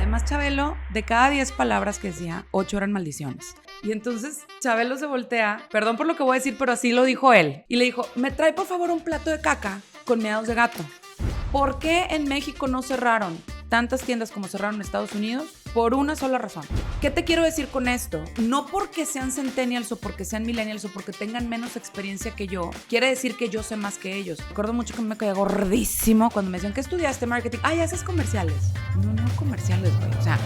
Además, Chabelo, de cada 10 palabras que decía, 8 eran maldiciones. Y entonces Chabelo se voltea, perdón por lo que voy a decir, pero así lo dijo él. Y le dijo, me trae por favor un plato de caca con miados de gato. ¿Por qué en México no cerraron tantas tiendas como cerraron en Estados Unidos? Por una sola razón. ¿Qué te quiero decir con esto? No porque sean centennials o porque sean millennials o porque tengan menos experiencia que yo, quiere decir que yo sé más que ellos. Recuerdo mucho que me caía gordísimo cuando me decían, ¿qué estudiaste? Marketing. Ay, haces comerciales. No comerciales, güey. O sea...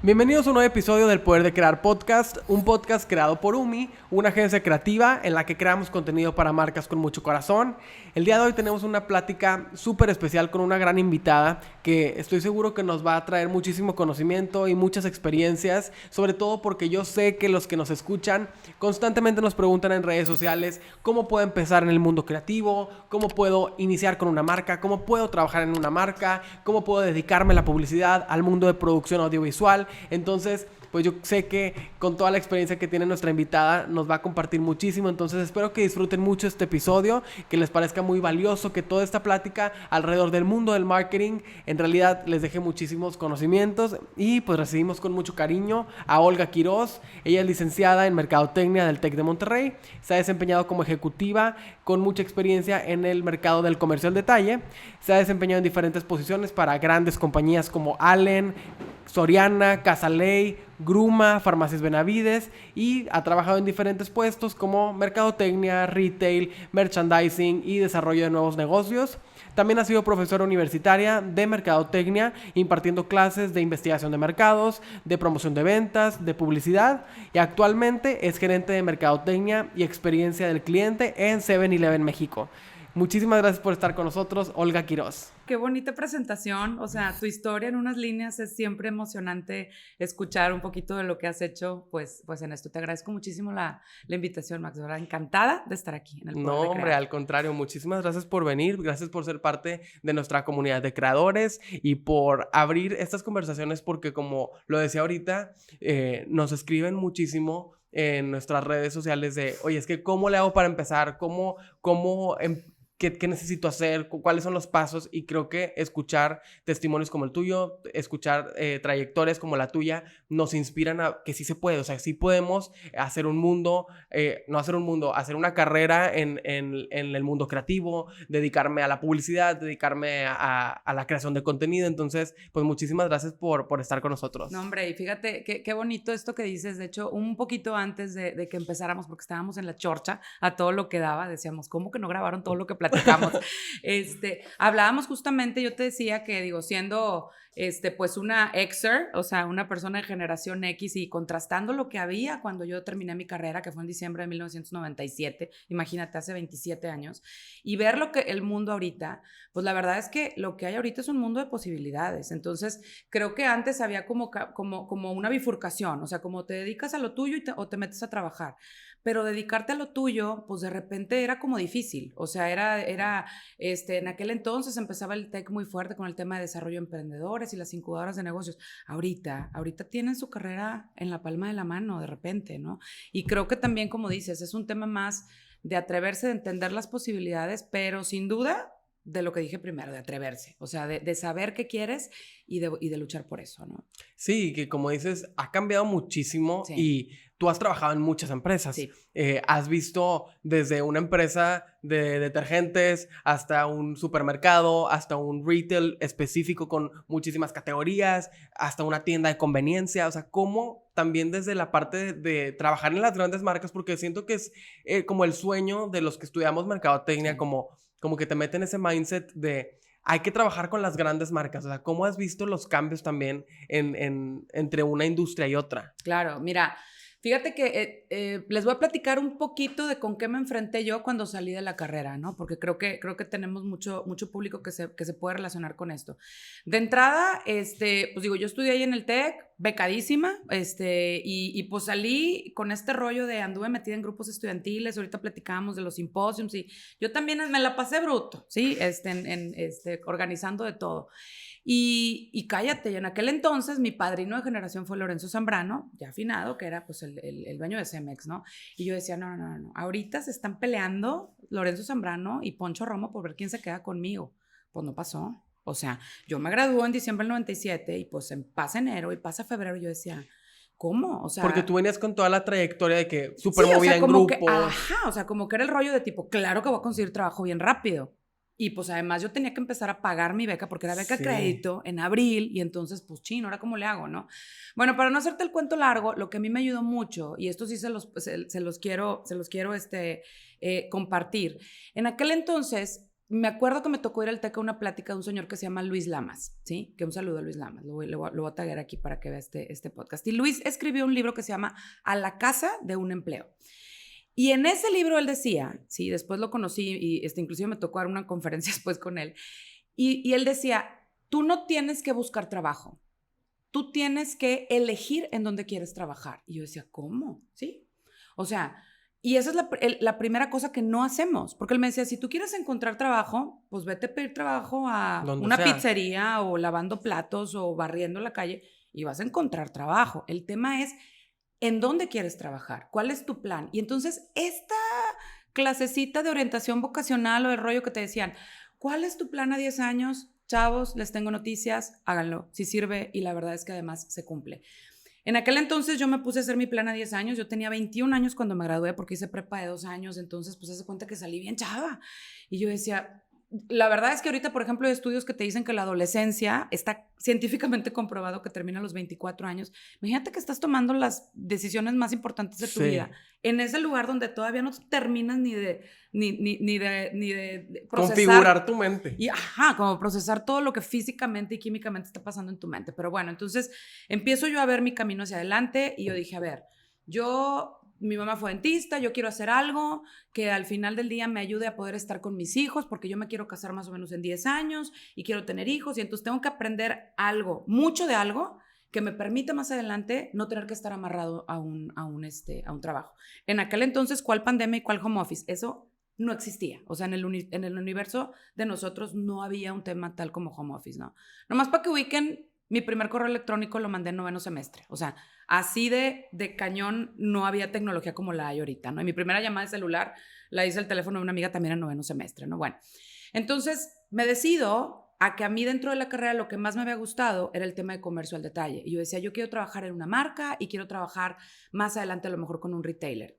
Bienvenidos a un nuevo episodio del Poder de Crear Podcast, un podcast creado por Umi, una agencia creativa en la que creamos contenido para marcas con mucho corazón. El día de hoy tenemos una plática súper especial con una gran invitada que estoy seguro que nos va a traer muchísimo conocimiento y muchas experiencias, sobre todo porque yo sé que los que nos escuchan constantemente nos preguntan en redes sociales cómo puedo empezar en el mundo creativo, cómo puedo iniciar con una marca, cómo puedo trabajar en una marca, cómo puedo dedicarme a la publicidad, al mundo de producción audiovisual. Entonces, pues yo sé que con toda la experiencia que tiene nuestra invitada nos va a compartir muchísimo. Entonces espero que disfruten mucho este episodio, que les parezca muy valioso, que toda esta plática alrededor del mundo del marketing en realidad les deje muchísimos conocimientos. Y pues recibimos con mucho cariño a Olga Quiroz. Ella es licenciada en Mercadotecnia del TEC de Monterrey. Se ha desempeñado como ejecutiva con mucha experiencia en el mercado del comercio al detalle. Se ha desempeñado en diferentes posiciones para grandes compañías como Allen, Soriana, Casaley, Gruma, Farmacias Benavides, y ha trabajado en diferentes puestos como mercadotecnia, retail, merchandising y desarrollo de nuevos negocios. También ha sido profesora universitaria de mercadotecnia, impartiendo clases de investigación de mercados, de promoción de ventas, de publicidad, y actualmente es gerente de mercadotecnia y experiencia del cliente en 7-Eleven México. Muchísimas gracias por estar con nosotros, Olga Quiroz. Qué bonita presentación, o sea, tu historia en unas líneas es siempre emocionante escuchar un poquito de lo que has hecho, pues en esto. Te agradezco muchísimo la invitación, Max, ¿verdad? Encantada de estar aquí en el Poder No, de hombre, Crear. al contrario, muchísimas gracias por venir, gracias por ser parte de nuestra comunidad de creadores y por abrir estas conversaciones porque, como lo decía ahorita, nos escriben muchísimo en nuestras redes sociales de, oye, es que ¿cómo le hago para empezar? ¿Qué necesito hacer? ¿Cuáles son los pasos? Y creo que escuchar testimonios como el tuyo, escuchar trayectorias como la tuya, nos inspiran a que sí se puede. O sea, sí podemos hacer un mundo, hacer una carrera en el mundo creativo, dedicarme a la publicidad, dedicarme a la creación de contenido. Entonces, pues muchísimas gracias por estar con nosotros. No, hombre, y fíjate qué bonito esto que dices. De hecho, un poquito antes de que empezáramos, porque estábamos en la chorcha a todo lo que daba, decíamos, ¿cómo que no grabaron todo lo que platicamos? Hablábamos justamente, yo te decía que, digo, siendo pues una Xer, o sea, una persona de generación X, y contrastando lo que había cuando yo terminé mi carrera, que fue en diciembre de 1997, imagínate, hace 27 años, y ver lo que el mundo ahorita, pues la verdad es que lo que hay ahorita es un mundo de posibilidades. Entonces, creo que antes había como una bifurcación, o sea, como te dedicas a lo tuyo o te metes a trabajar. Pero dedicarte a lo tuyo, pues de repente era como difícil. O sea, en aquel entonces empezaba el TEC muy fuerte con el tema de desarrollo de emprendedores y las incubadoras de negocios. Ahorita tienen su carrera en la palma de la mano de repente, ¿no? Y creo que también, como dices, es un tema más de atreverse, de entender las posibilidades, pero sin duda de lo que dije primero, de atreverse, o sea, de saber qué quieres y de luchar por eso, ¿no? Sí, que como dices, ha cambiado muchísimo. Sí. Y tú has trabajado en muchas empresas. Sí. Has visto desde una empresa de detergentes hasta un supermercado, hasta un retail específico con muchísimas categorías, hasta una tienda de conveniencia. O sea, cómo también desde la parte de trabajar en las grandes marcas, porque siento que es como el sueño de los que estudiamos mercadotecnia, Sí. como que te meten ese mindset de hay que trabajar con las grandes marcas. O sea, ¿cómo has visto los cambios también entre una industria y otra? Claro, mira, fíjate que les voy a platicar un poquito de con qué me enfrenté yo cuando salí de la carrera, ¿no? Porque creo que tenemos mucho público que se puede relacionar con esto. De entrada, pues digo, yo estudié ahí en el TEC, becadísima, y pues salí con este rollo de anduve metida en grupos estudiantiles. Ahorita platicábamos de los simposios, y yo también me la pasé bruto, ¿sí? Organizando de todo. Y cállate, y en aquel entonces mi padrino de generación fue Lorenzo Zambrano, ya afinado, que era pues el dueño de Cemex, ¿no? Y yo decía, no, ahorita se están peleando Lorenzo Zambrano y Poncho Romo por ver quién se queda conmigo. Pues no pasó. O sea, yo me gradué en diciembre del 97 y pues pasa enero y pasa febrero y yo decía, ¿cómo? O sea... Porque tú venías con toda la trayectoria de que súper sí, movida o sea, en como grupo. o sea, como que era el rollo de tipo, claro que voy a conseguir trabajo bien rápido. Y pues además yo tenía que empezar a pagar mi beca porque era beca crédito en abril y entonces pues chino, ¿ahora cómo le hago, no? Bueno, para no hacerte el cuento largo, lo que a mí me ayudó mucho, y esto sí se los quiero compartir. En aquel entonces, me acuerdo que me tocó ir al TEC a una plática de un señor que se llama Luis Lamas, ¿sí? Que un saludo a Luis Lamas, lo voy a taggear aquí para que vea este podcast. Y Luis escribió un libro que se llama A la casa de un empleo. Y en ese libro él decía, sí, después lo conocí y inclusive me tocó dar una conferencia después con él, y él decía, tú no tienes que buscar trabajo, tú tienes que elegir en dónde quieres trabajar. Y yo decía, ¿cómo? ¿Sí? O sea, y esa es la primera cosa que no hacemos, porque él me decía, si tú quieres encontrar trabajo, pues vete a pedir trabajo a una pizzería o lavando platos o barriendo la calle y vas a encontrar trabajo. El tema es ¿en dónde quieres trabajar? ¿Cuál es tu plan? Y entonces esta clasecita de orientación vocacional o el rollo que te decían, ¿cuál es tu plan a 10 años? Chavos, les tengo noticias, háganlo, si sirve y la verdad es que además se cumple. En aquel entonces yo me puse a hacer mi plan a 10 años, yo tenía 21 años cuando me gradué porque hice prepa de 2 años, entonces pues hace cuenta que salí bien chava. Y yo decía, la verdad es que ahorita, por ejemplo, hay estudios que te dicen que la adolescencia está científicamente comprobado que termina a los 24 años. Imagínate que estás tomando las decisiones más importantes de tu vida en ese lugar donde todavía no terminas ni de procesar. Configurar tu mente. Y como procesar todo lo que físicamente y químicamente está pasando en tu mente. Pero bueno, entonces empiezo yo a ver mi camino hacia adelante y yo dije, a ver, mi mamá fue dentista, yo quiero hacer algo que al final del día me ayude a poder estar con mis hijos, porque yo me quiero casar más o menos en 10 años y quiero tener hijos, y entonces tengo que aprender algo, mucho de algo, que me permita más adelante no tener que estar amarrado a un trabajo. En aquel entonces, ¿cuál pandemia y cuál home office? Eso no existía. O sea, en el universo de nosotros no había un tema tal como home office, ¿no? Nomás para que ubiquen, mi primer correo electrónico lo mandé en 9º semestre. O sea, así de cañón no había tecnología como la hay ahorita, ¿no? Y mi primera llamada de celular la hice al teléfono de una amiga también en 9º semestre, ¿no? Bueno, entonces me decido a que a mí dentro de la carrera lo que más me había gustado era el tema de comercio al detalle. Y yo decía, yo quiero trabajar en una marca y quiero trabajar más adelante a lo mejor con un retailer.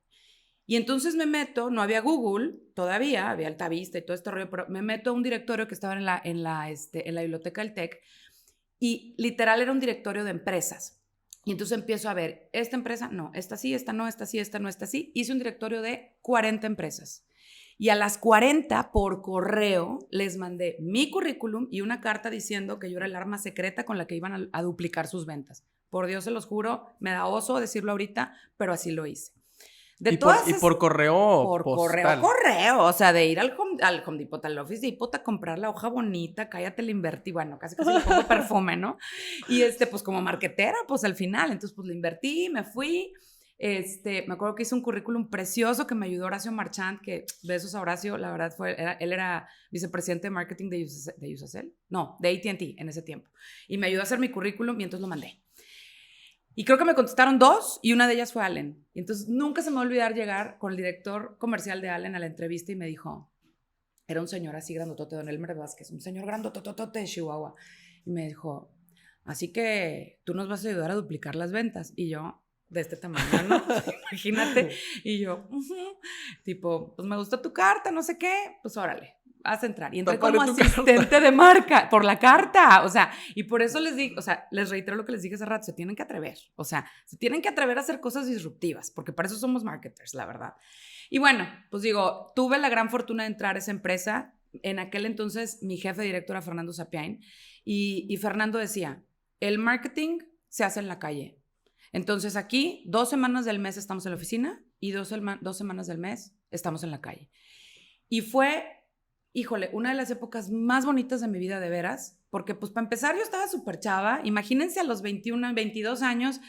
Y entonces me meto, no había Google todavía, había Altavista y todo este rollo, pero me meto a un directorio que estaba en la biblioteca del TEC. Y literal era un directorio de empresas. Y entonces empiezo a ver, esta empresa, no, esta sí, esta no, esta sí, esta no, esta sí. Hice un directorio de 40 empresas. Y a las 40 por correo les mandé mi currículum y una carta diciendo que yo era el arma secreta con la que iban a duplicar sus ventas. Por Dios se los juro, me da oso decirlo ahorita, pero así lo hice. Y por correo por postal. correo, o sea, de ir al Home Depot, al Office Depot a comprar la hoja bonita, cállate, le invertí, bueno, casi le pongo perfume, ¿no? Y pues como marquetera, pues al final, entonces pues le invertí, me fui, me acuerdo que hice un currículum precioso que me ayudó Horacio Marchand, que besos a Horacio, la verdad él era vicepresidente de marketing de Usacell, no, de AT&T en ese tiempo, y me ayudó a hacer mi currículum y entonces lo mandé. Y creo que me contestaron 2 y una de ellas fue Allen. Y entonces nunca se me va a olvidar llegar con el director comercial de Allen a la entrevista y me dijo, era un señor así grandotote, don Elmer Vázquez, un señor grandototote de Chihuahua. Y me dijo, así que tú nos vas a ayudar a duplicar las ventas. Y yo, de este tamaño, ¿no? Imagínate. Y yo, tipo, pues me gustó tu carta, no sé qué, pues órale. Vas a entrar. Y entré como asistente de marca por la carta. O sea, y por eso les digo, o sea, les reitero lo que les dije hace rato, se tienen que atrever. O sea, se tienen que atrever a hacer cosas disruptivas, porque para eso somos marketers, la verdad. Y bueno, pues digo, tuve la gran fortuna de entrar a esa empresa. En aquel entonces, mi jefe director era Fernando Sapiain. Y Fernando decía, el marketing se hace en la calle. Entonces aquí, 2 semanas del mes estamos en la oficina y 2 semanas del mes estamos en la calle. Y fue... híjole, una de las épocas más bonitas de mi vida, de veras, porque pues para empezar yo estaba súper chava, imagínense a los 21, 22 años,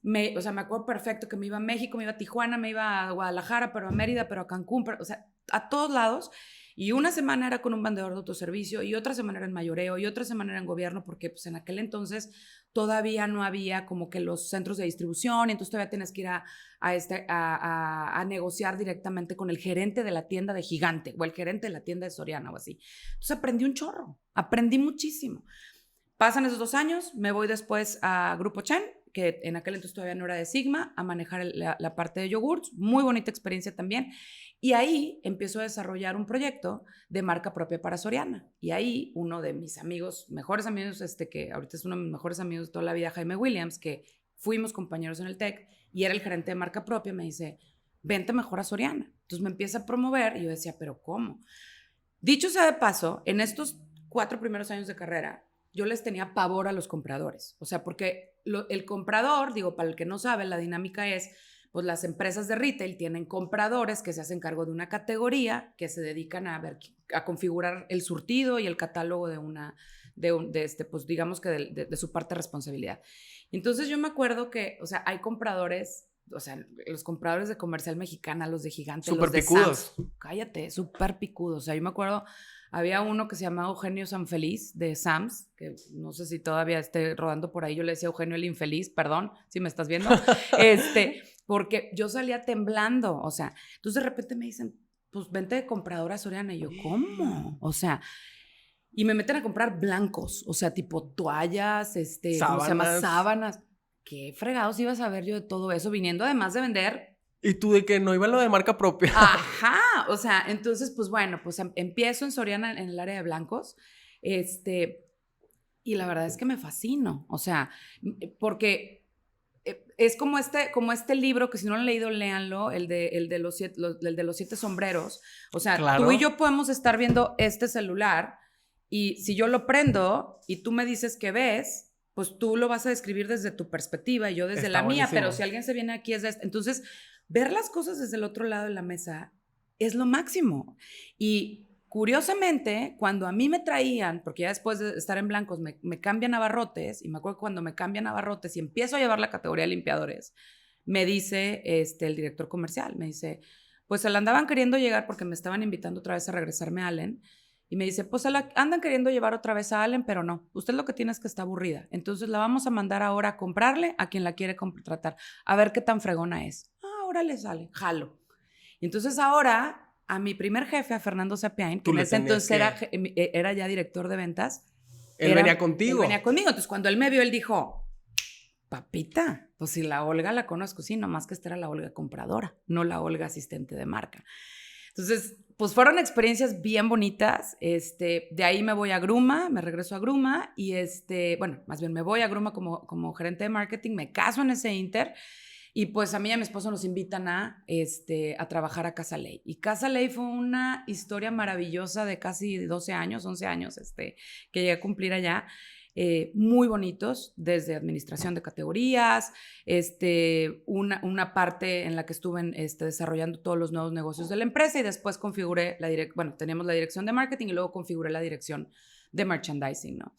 o sea, me acuerdo perfecto que me iba a México, me iba a Tijuana, me iba a Guadalajara, pero a Mérida, pero a Cancún, o sea, a todos lados. Y una semana era con un vendedor de autoservicio y otra semana era en mayoreo y otra semana era en gobierno, porque pues en aquel entonces todavía no había como que los centros de distribución, y entonces todavía tienes que ir a negociar directamente con el gerente de la tienda de Gigante o el gerente de la tienda de Soriana o así. Entonces aprendí un chorro, aprendí muchísimo. Pasan esos 2 años, me voy después a Grupo Chen, que en aquel entonces todavía no era de Sigma, a manejar la parte de yogurts. Muy bonita experiencia también. Y ahí empiezo a desarrollar un proyecto de marca propia para Soriana. Y ahí uno de mis amigos, mejores amigos, que ahorita es uno de mis mejores amigos de toda la vida, Jaime Williams, que fuimos compañeros en el TEC y era el gerente de marca propia, me dice, vente mejor a Soriana. Entonces me empieza a promover y yo decía, ¿pero cómo? Dicho sea de paso, en estos 4 primeros años de carrera, yo les tenía pavor a los compradores. O sea, porque el comprador, digo, para el que no sabe, la dinámica es, pues las empresas de retail tienen compradores que se hacen cargo de una categoría, que se dedican a configurar el surtido y el catálogo pues digamos que de su parte de responsabilidad. Entonces yo me acuerdo que, o sea, hay compradores, o sea, los compradores de Comercial Mexicana, los de Gigante, Súper los de picudos. Sam's, cállate, súper picudos. O sea, yo me acuerdo, había uno que se llamaba Eugenio Sanfeliz de Sam's, que no sé si todavía esté rodando por ahí, yo le decía Eugenio el Infeliz, perdón, si me estás viendo, porque yo salía temblando, o sea, entonces de repente me dicen, pues vente de compradora Soriana, y yo, ¿cómo? O sea, y me meten a comprar blancos, o sea, tipo toallas, ¿cómo se llama? Sábanas. ¿Qué fregados ibas a ver yo de todo eso? Viniendo además de vender. ¿Y tú de que no iba lo de marca propia? Ajá, o sea, entonces, pues bueno, pues empiezo en Soriana en el área de blancos, y la verdad es que me fascino, o sea, porque es como este libro que si no lo han leído, léanlo, el de los 7 sombreros. O sea, Claro. Tú y yo podemos estar viendo este celular y si yo lo prendo y tú me dices qué ves, pues tú lo vas a describir desde tu perspectiva y yo desde Está la mía, buenísimo. pero si alguien se viene aquí es de este. Entonces, ver las cosas desde el otro lado de la mesa es lo máximo. Y curiosamente, cuando a mí me traían, porque ya después de estar en blancos me cambian a barrotes, y me acuerdo que cuando me cambian a barrotes y empiezo a llevar la categoría de limpiadores, me dice el director comercial, me dice, pues se la andaban queriendo llegar porque me estaban invitando otra vez a regresarme a Allen, y me dice, pues andan queriendo llevar otra vez a Allen, pero no, usted lo que tiene es que está aburrida, entonces la vamos a mandar ahora a comprarle a quien la quiere contratar, a ver qué tan fregona es. Ahora le sale, jalo. Y entonces ahora a mi primer jefe, a Fernando Sapiain, que en ese entonces era ya director de ventas. Él venía contigo. Él venía conmigo. Entonces cuando él me vio, él dijo, papita, pues si la Olga la conozco, sí, nomás que esta era la Olga compradora, no la Olga asistente de marca. Entonces, pues fueron experiencias bien bonitas. De ahí me voy a Gruma, me regreso a Gruma y bueno, más bien me voy a Gruma como gerente de marketing, me caso en ese inter. Y pues a mí y a mi esposo nos invitan a trabajar a Casa Ley. Y Casa Ley fue una historia maravillosa de casi 12 años, 11 años, que llegué a cumplir allá. Muy bonitos, desde administración de categorías, una parte en la que estuve desarrollando todos los nuevos negocios de la empresa y después configuré teníamos la dirección de marketing y luego configuré la dirección de merchandising, ¿no?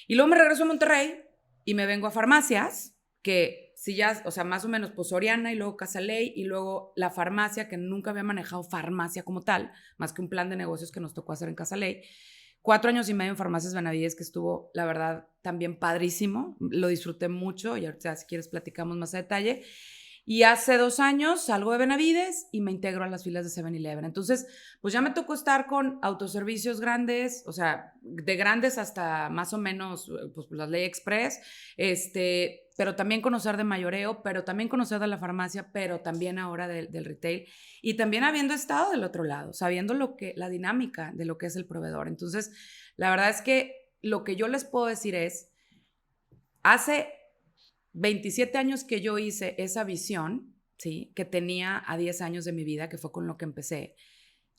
Y luego me regreso a Monterrey y me vengo a farmacias, que si ya, o sea, más o menos, pues Soriana y luego Casa Ley y luego la farmacia, que nunca había manejado farmacia como tal, más que un plan de negocios que nos tocó hacer en Casa Ley. 4 años y medio en Farmacias Benavides, que estuvo, la verdad, también padrísimo. Lo disfruté mucho y ahorita, si quieres, platicamos más a detalle. Y hace 2 años salgo de Benavides y me integro a las filas de 7-Eleven. Entonces, pues ya me tocó estar con autoservicios grandes, o sea, de grandes hasta más o menos, pues las Ley Express, pero también conocer de mayoreo, pero también conocer de la farmacia, pero también ahora del retail. Y también habiendo estado del otro lado, sabiendo la dinámica de lo que es el proveedor. Entonces, la verdad es que lo que yo les puedo decir es, hace 27 años que yo hice esa visión, ¿sí? Que tenía a 10 años de mi vida, que fue con lo que empecé.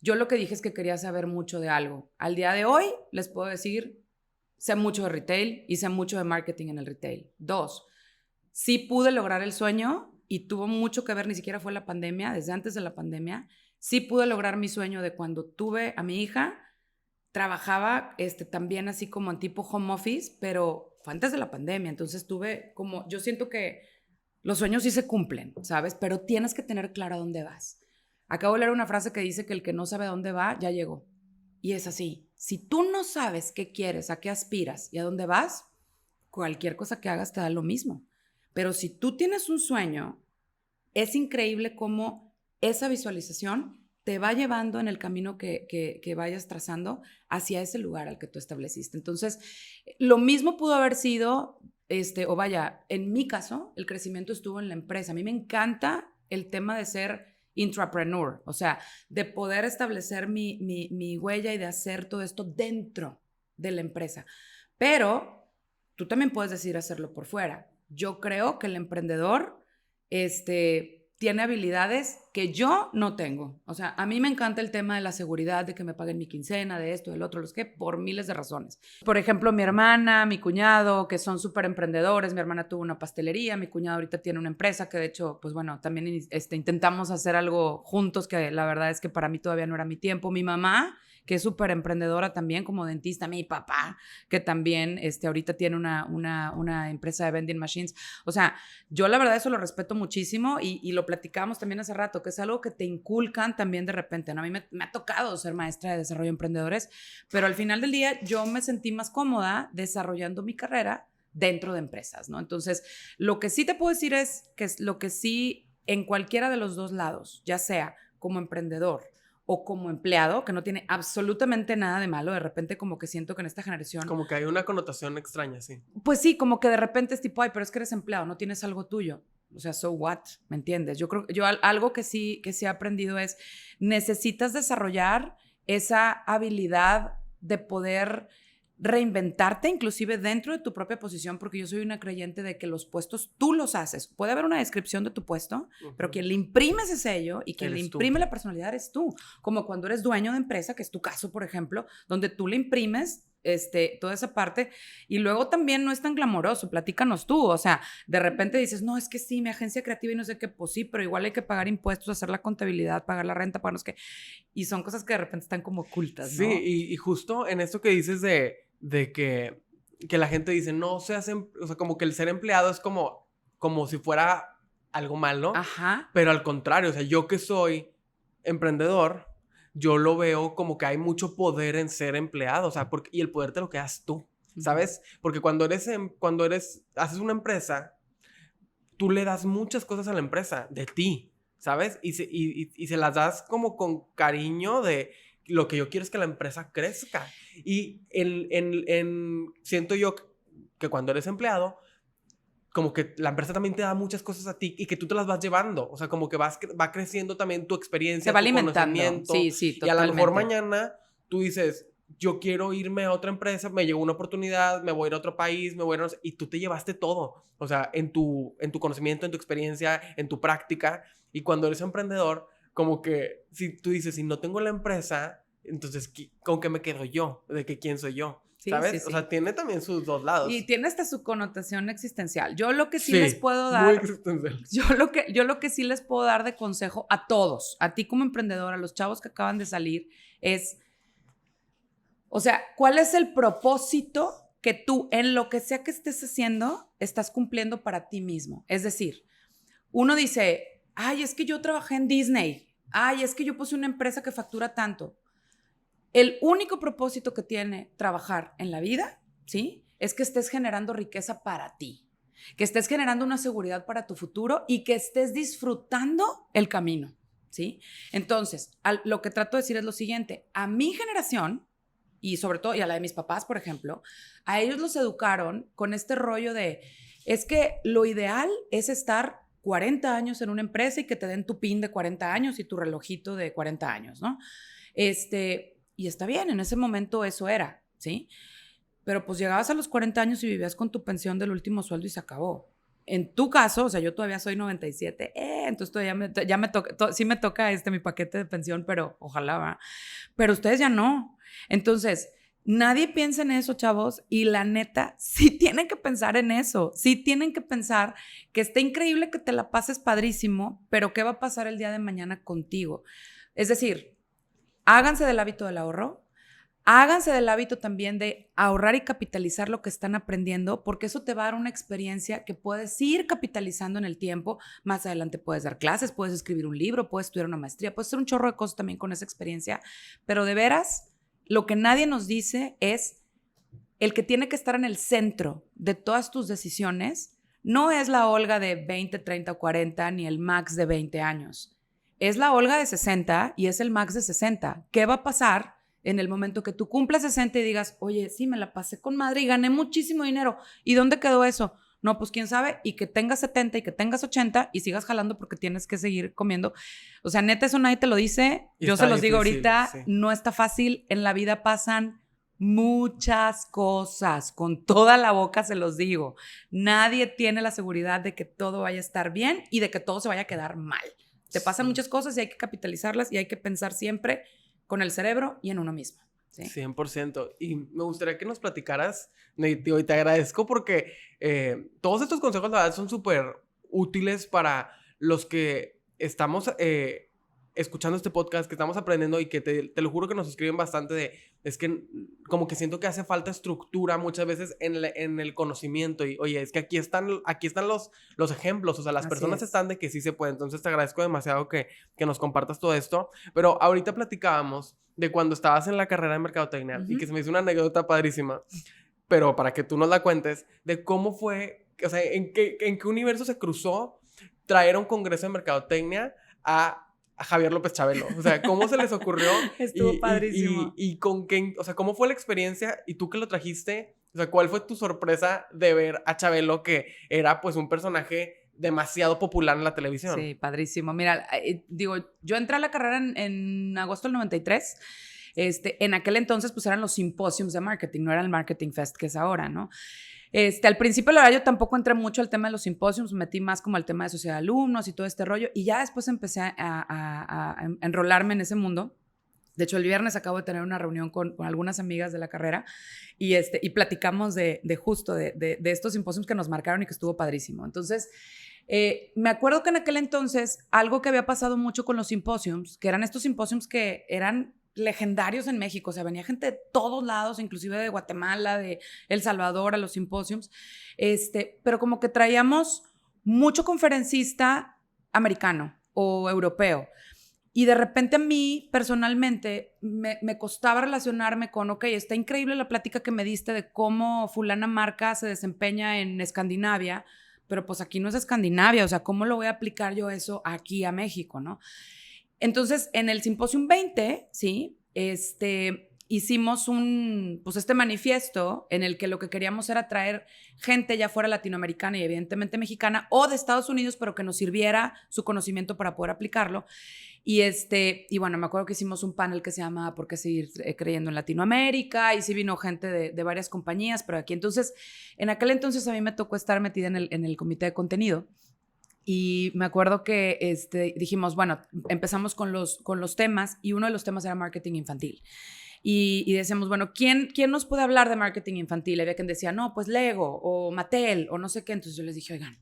Yo lo que dije es que quería saber mucho de algo. Al día de hoy, les puedo decir, sé mucho de retail y sé mucho de marketing en el retail. 2, sí pude lograr el sueño y tuvo mucho que ver, ni siquiera fue la pandemia, desde antes de la pandemia, sí pude lograr mi sueño de cuando tuve a mi hija, trabajaba también así como en tipo home office, pero fue antes de la pandemia, entonces tuve como, yo siento que los sueños sí se cumplen, ¿sabes? Pero tienes que tener claro a dónde vas. Acabo de leer una frase que dice que el que no sabe a dónde va, ya llegó. Y es así. Si tú no sabes qué quieres, a qué aspiras y a dónde vas, cualquier cosa que hagas te da lo mismo. Pero si tú tienes un sueño, es increíble cómo esa visualización te va llevando en el camino que vayas trazando hacia ese lugar al que tú estableciste. Entonces, lo mismo pudo haber sido, o vaya, en mi caso, el crecimiento estuvo en la empresa. A mí me encanta el tema de ser intrapreneur, o sea, de poder establecer mi huella y de hacer todo esto dentro de la empresa. Pero tú también puedes decidir hacerlo por fuera. Yo creo que el emprendedor, tiene habilidades que yo no tengo. O sea, a mí me encanta el tema de la seguridad, de que me paguen mi quincena, de esto, del otro, los que, por miles de razones. Por ejemplo, mi hermana, mi cuñado, que son súper emprendedores. Mi hermana tuvo una pastelería, mi cuñado ahorita tiene una empresa que de hecho, pues bueno, también intentamos hacer algo juntos, que la verdad es que para mí todavía no era mi tiempo. Mi mamá, que es súper emprendedora también como dentista, mi papá, que también ahorita tiene una empresa de vending machines. O sea, yo la verdad eso lo respeto muchísimo y lo platicamos también hace rato, que es algo que te inculcan también de repente, ¿no? A mí me ha tocado ser maestra de desarrollo de emprendedores, pero al final del día yo me sentí más cómoda desarrollando mi carrera dentro de empresas, ¿no? Entonces, lo que sí te puedo decir es que lo que sí en cualquiera de los dos lados, ya sea como emprendedor o como empleado, que no tiene absolutamente nada de malo, de repente como que siento que en esta generación... Como que hay una connotación extraña, sí. Pues sí, como que de repente es tipo, ay, pero es que eres empleado, no tienes algo tuyo. O sea, so what, ¿me entiendes? Yo creo, algo que sí he aprendido es, necesitas desarrollar esa habilidad de poder reinventarte inclusive dentro de tu propia posición, porque yo soy una creyente de que los puestos tú los haces. Puede haber una descripción de tu puesto, pero quien le imprime ese sello y quien le imprime la personalidad eres tú. Como cuando eres dueño de empresa, que es tu caso, por ejemplo, donde tú le imprimes toda esa parte, y luego también no es tan glamoroso, platícanos tú, o sea, de repente dices, no, es que sí, mi agencia creativa y no sé qué, pues sí, pero igual hay que pagar impuestos, hacer la contabilidad, pagar la renta, pagar no sé qué, y son cosas que de repente están como ocultas, ¿no? Sí, y justo en esto que dices de que la gente dice, no se hacen, o sea, como que el ser empleado es como si fuera algo malo, Ajá. Pero al contrario, o sea, yo que soy emprendedor, yo lo veo como que hay mucho poder en ser empleado, o sea, y el poder te lo quedas tú, ¿sabes? Porque cuando haces una empresa, tú le das muchas cosas a la empresa, de ti, ¿sabes? Y se las das como con cariño de lo que yo quiero es que la empresa crezca. Y siento yo que cuando eres empleado, como que la empresa también te da muchas cosas a ti y que tú te las vas llevando. O sea, como que va creciendo también tu experiencia, se va tu alimentando. conocimiento. Sí, totalmente. Y a lo mejor mañana tú dices, yo quiero irme a otra empresa, me llegó una oportunidad, me voy a ir a otro país, y tú te llevaste todo. O sea, en tu conocimiento, en tu experiencia, en tu práctica. Y cuando eres emprendedor, como que si tú dices, si no tengo la empresa, entonces, ¿con qué me quedo yo? ¿De que quién soy yo? Sí, ¿Sabes? sí. O sea, tiene también sus dos lados. Y tiene hasta su connotación existencial. Yo lo que sí les puedo dar... muy existencial. Yo lo que sí les puedo dar de consejo a todos, a ti como emprendedor, a los chavos que acaban de salir, es... O sea, ¿cuál es el propósito que tú, en lo que sea que estés haciendo, estás cumpliendo para ti mismo? Es decir, uno dice, ay, es que yo trabajé en Disney. Ay, es que yo puse una empresa que factura tanto. El único propósito que tiene trabajar en la vida, ¿sí? Es que estés generando riqueza para ti, que estés generando una seguridad para tu futuro y que estés disfrutando el camino, ¿sí? Entonces, lo que trato de decir es lo siguiente. A mi generación, y sobre todo, y a la de mis papás, por ejemplo, a ellos los educaron con este rollo de, es que lo ideal es estar 40 años en una empresa y que te den tu PIN de 40 años y tu relojito de 40 años, ¿no? Y está bien, en ese momento eso era, ¿sí? Pero pues llegabas a los 40 años y vivías con tu pensión del último sueldo y se acabó. En tu caso, o sea, yo todavía soy 97, entonces todavía ya me toca, sí me toca mi paquete de pensión, pero ojalá va. Pero ustedes ya no. Entonces, nadie piensa en eso, chavos, y la neta, sí tienen que pensar en eso, sí tienen que pensar que está increíble que te la pases padrísimo, pero ¿qué va a pasar el día de mañana contigo? Es decir, háganse del hábito del ahorro, háganse del hábito también de ahorrar y capitalizar lo que están aprendiendo, porque eso te va a dar una experiencia que puedes ir capitalizando en el tiempo. Más adelante puedes dar clases, puedes escribir un libro, puedes estudiar una maestría, puedes hacer un chorro de cosas también con esa experiencia. Pero de veras, lo que nadie nos dice es el que tiene que estar en el centro de todas tus decisiones. No es la Olga de 20, 30 o 40, ni el Max de 20 años. Es la Olga de 60 y es el Max de 60. ¿Qué va a pasar en el momento que tú cumplas 60 y digas, oye, sí, me la pasé con madre y gané muchísimo dinero? ¿Y dónde quedó eso? No, pues quién sabe, y que tengas 70 y que tengas 80 y sigas jalando porque tienes que seguir comiendo. O sea, neta, eso nadie te lo dice. Yo se los digo ahorita, sí. No está fácil. En la vida pasan muchas cosas, con toda la boca se los digo. Nadie tiene la seguridad de que todo vaya a estar bien y de que todo se vaya a quedar mal. Te pasan muchas cosas y hay que capitalizarlas y hay que pensar siempre con el cerebro y en uno mismo. ¿Sí? 100%. Y me gustaría que nos platicaras, Nate, y te agradezco porque todos estos consejos, la verdad, son súper útiles para los que estamos escuchando este podcast, que estamos aprendiendo y que te lo juro que nos escriben bastante es que como que siento que hace falta estructura muchas veces en el conocimiento y oye, es que aquí están los ejemplos, o sea, las personas están de que sí se puede, entonces te agradezco demasiado que nos compartas todo esto, pero ahorita platicábamos de cuando estabas en la carrera de mercadotecnia y que se me hizo una anécdota padrísima, pero para que tú nos la cuentes, de cómo fue, o sea, en qué universo se cruzó traer a un congreso de mercadotecnia a Javier López Chabelo, o sea, ¿cómo se les ocurrió? Estuvo padrísimo. Y con qué, o sea, ¿cómo fue la experiencia? Y tú que lo trajiste, o sea, ¿cuál fue tu sorpresa de ver a Chabelo, que era pues un personaje demasiado popular en la televisión? Sí, padrísimo. Mira, digo, yo entré a la carrera en agosto del 93. En aquel entonces pues eran los simposios de marketing, no era el Marketing Fest que es ahora, ¿no? Al principio, la verdad, yo tampoco entré mucho al tema de los simposios, me metí más como al tema de sociedad de alumnos y todo este rollo, y ya después empecé a enrolarme en ese mundo. De hecho, el viernes acabo de tener una reunión con algunas amigas de la carrera y platicamos de estos simposios que nos marcaron y que estuvo padrísimo. Entonces, me acuerdo que en aquel entonces, algo que había pasado mucho con los simposios, que eran estos simposios que eran legendarios en México, o sea, venía gente de todos lados, inclusive de Guatemala, de El Salvador, a los simposios, pero como que traíamos mucho conferencista americano o europeo, y de repente a mí, personalmente, me costaba relacionarme con, ok, está increíble la plática que me diste de cómo fulana marca se desempeña en Escandinavia, pero pues aquí no es Escandinavia, o sea, ¿cómo lo voy a aplicar yo eso aquí a México, no? Entonces, en el Simposium 20, ¿sí? Hicimos este manifiesto en el que lo que queríamos era traer gente ya fuera latinoamericana y evidentemente mexicana o de Estados Unidos, pero que nos sirviera su conocimiento para poder aplicarlo. Y bueno, me acuerdo que hicimos un panel que se llama ¿Por qué seguir creyendo en Latinoamérica? Y sí vino gente de varias compañías, pero aquí. Entonces, en aquel entonces a mí me tocó estar metida en el comité de contenido. Y me acuerdo que dijimos, bueno, empezamos con los temas y uno de los temas era marketing infantil. Y decíamos, bueno, ¿quién nos puede hablar de marketing infantil? Y había quien decía, no, pues Lego o Mattel o no sé qué. Entonces yo les dije, oigan,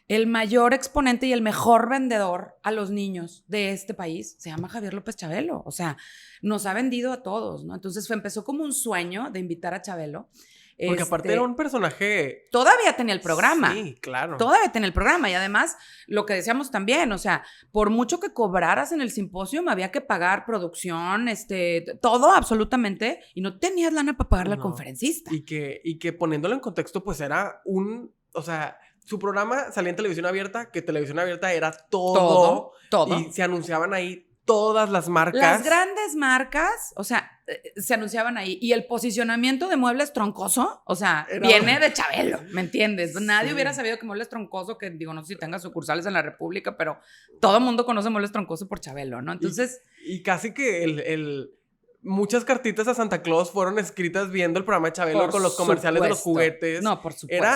el mayor exponente y el mejor vendedor a los niños de este país se llama Javier López Chabelo. O sea, nos ha vendido a todos, ¿no? Entonces empezó como un sueño de invitar a Chabelo. Porque aparte era un personaje... Todavía tenía el programa. Sí, claro. Todavía tenía el programa. Y además, lo que decíamos también, o sea, por mucho que cobraras en el simposio, me había que pagar producción, todo absolutamente. Y no tenías lana para pagarle al conferencista. Y que poniéndolo en contexto, pues era o sea, su programa salía en televisión abierta, que televisión abierta era todo. Y se anunciaban ahí todas las marcas. Las grandes marcas, o sea, se anunciaban ahí. Y el posicionamiento de Muebles Troncoso, o sea, viene de Chabelo, ¿me entiendes? Nadie hubiera sabido que Muebles Troncoso, que digo, no sé si tenga sucursales en la República, pero todo el mundo conoce Muebles Troncoso por Chabelo, ¿no? Entonces... Y casi que muchas cartitas a Santa Claus fueron escritas viendo el programa de Chabelo con los comerciales de los juguetes. No, por supuesto.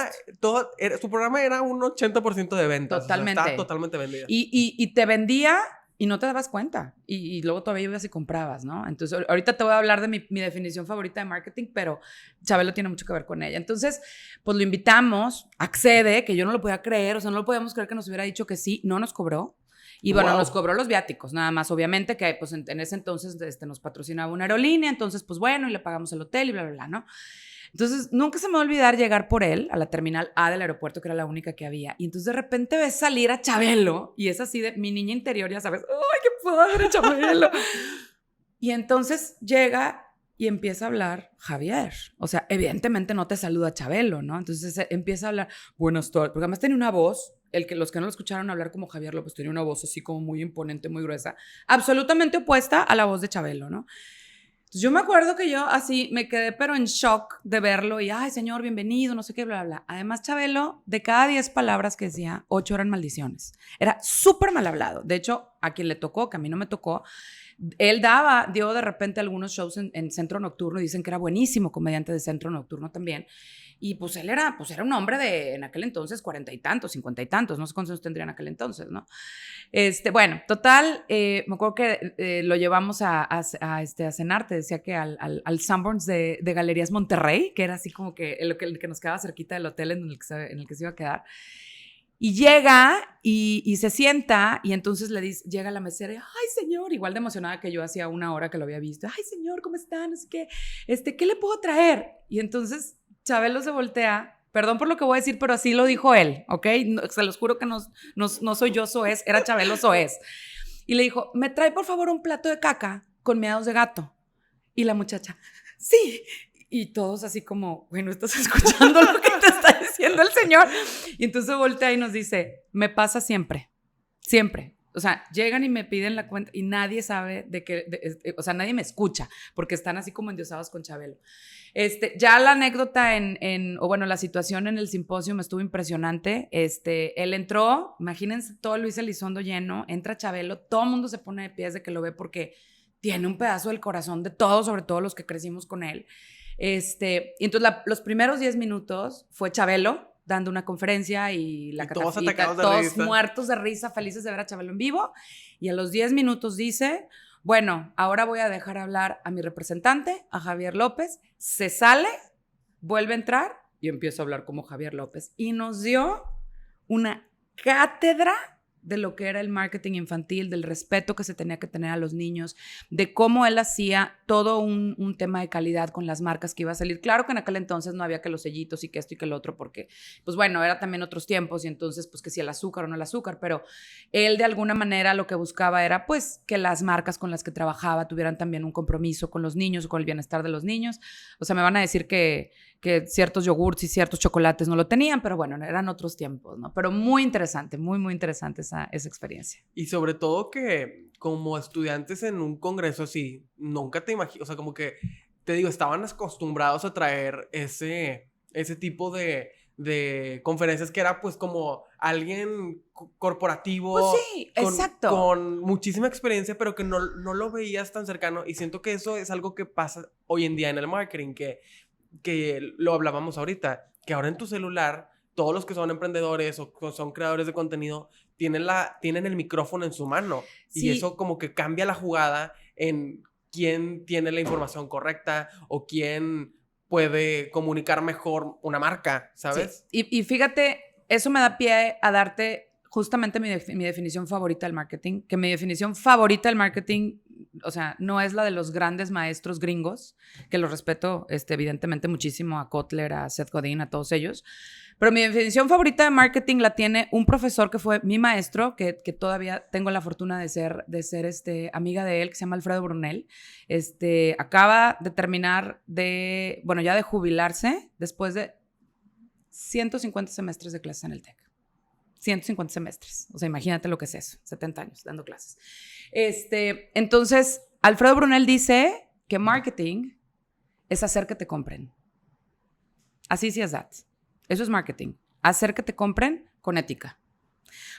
Su programa era un 80% de ventas. Totalmente. O sea, estaba totalmente vendido. Y te vendía... Y no te dabas cuenta. Y luego todavía ibas y comprabas, ¿no? Entonces, ahorita te voy a hablar de mi definición favorita de marketing, pero Chabelo tiene mucho que ver con ella. Entonces, pues lo invitamos, accede, que yo no lo podía creer, o sea, no lo podíamos creer que nos hubiera dicho que sí, no nos cobró. Y bueno, Wow. nos cobró los viáticos, nada más. Obviamente que pues en ese entonces nos patrocinaba una aerolínea, entonces pues bueno, y le pagamos el hotel y bla, bla, bla, ¿no? Entonces, nunca se me va a olvidar llegar por él a la terminal A del aeropuerto, que era la única que había. Y entonces de repente ves salir a Chabelo y es así de mi niña interior, ya sabes, ¡ay, qué padre, Chabelo! Y entonces llega y empieza a hablar Javier. O sea, evidentemente no te saluda Chabelo, ¿no? Entonces empieza a hablar, buenas tardes, porque además tenía una voz, los que no lo escucharon hablar como Javier López, tenía una voz así como muy imponente, muy gruesa, absolutamente opuesta a la voz de Chabelo, ¿no? Entonces yo me acuerdo que yo así me quedé pero en shock de verlo y, ay, señor, bienvenido, no sé qué, bla, bla, bla. Además, Chabelo, de cada 10 palabras que decía, 8 eran maldiciones. Era súper mal hablado. De hecho, a quien le tocó, que a mí no me tocó, él dio de repente algunos shows en Centro Nocturno y dicen que era buenísimo comediante de Centro Nocturno también. Y pues él era un hombre de, en aquel entonces, 40 y tantos, 50 y tantos, no sé cuántos años tendría en aquel entonces, ¿no? Bueno, total, me acuerdo que lo llevamos a cenar, te decía que al Sanborns de Galerías Monterrey, que era así como que el que nos quedaba cerquita del hotel en el que se iba a quedar. Y llega y se sienta y entonces le dice, llega la mesera y, ay, señor, igual de emocionada que yo hacía una hora que lo había visto. Ay, señor, ¿cómo está? No sé qué. ¿Qué le puedo traer? Y entonces Chabelo se voltea. Perdón por lo que voy a decir, pero así lo dijo él, ¿ok? No, se los juro que no soy yo Soez, era Chabelo Soez. Y le dijo, ¿me trae por favor un plato de caca con miados de gato? Y la muchacha, sí. Y todos así como, bueno, ¿estás escuchando lo que te está diciendo el señor? Y entonces voltea y nos dice, me pasa siempre, siempre. O sea, llegan y me piden la cuenta y nadie sabe o sea, nadie me escucha porque están así como endiosados con Chabelo. Ya la anécdota o bueno, la situación en el simposio me estuvo impresionante. Él entró, imagínense todo Luis Elizondo lleno, entra Chabelo, todo el mundo se pone de pies de que lo ve porque tiene un pedazo del corazón de todos, sobre todo los que crecimos con él. Y entonces los primeros 10 minutos fue Chabelo dando una conferencia y la catafita, todos muertos de risa, felices de ver a Chabelo en vivo. Y a los 10 minutos dice, bueno, ahora voy a dejar hablar a mi representante, a Javier López. Se sale, vuelve a entrar y empieza a hablar como Javier López. Y nos dio una cátedra de lo que era el marketing infantil, del respeto que se tenía que tener a los niños, de cómo él hacía todo un tema de calidad con las marcas que iba a salir. Claro que en aquel entonces no había que los sellitos y que esto y que el otro, porque, pues bueno, era también otros tiempos y entonces, pues que si el azúcar o no el azúcar, pero él de alguna manera lo que buscaba era, pues, que las marcas con las que trabajaba tuvieran también un compromiso con los niños o con el bienestar de los niños. O sea, me van a decir que ciertos yogurts y ciertos chocolates no lo tenían, pero bueno, eran otros tiempos, ¿no? Pero muy interesante, muy, muy interesante esa experiencia. Y sobre todo que como estudiantes en un congreso así, nunca te imaginas, o sea, como que, te digo, estaban acostumbrados a traer ese tipo de conferencias que era pues como alguien corporativo. Pues sí, exacto. Con muchísima experiencia, pero que no lo veías tan cercano. Y siento que eso es algo que pasa hoy en día en el marketing, que lo hablábamos ahorita, que ahora en tu celular, todos los que son emprendedores o son creadores de contenido tienen el micrófono en su mano. Sí. Y eso como que cambia la jugada en quién tiene la información correcta o quién puede comunicar mejor una marca, ¿sabes? Sí. Y fíjate, eso me da pie a darte justamente mi definición favorita del marketing, que mi definición favorita del marketing, o sea, no es la de los grandes maestros gringos, que los respeto evidentemente muchísimo, a Kotler, a Seth Godin, a todos ellos, pero mi definición favorita de marketing la tiene un profesor que fue mi maestro, que todavía tengo la fortuna de ser amiga de él, que se llama Alfredo Brunel. Acaba de terminar ya de jubilarse después de 150 semestres de clases en el TEC. 150 semestres. O sea, imagínate lo que es eso. 70 años dando clases. Entonces, Alfredo Brunel dice que marketing es hacer que te compren. Así es that. Eso es marketing. Hacer que te compren con ética.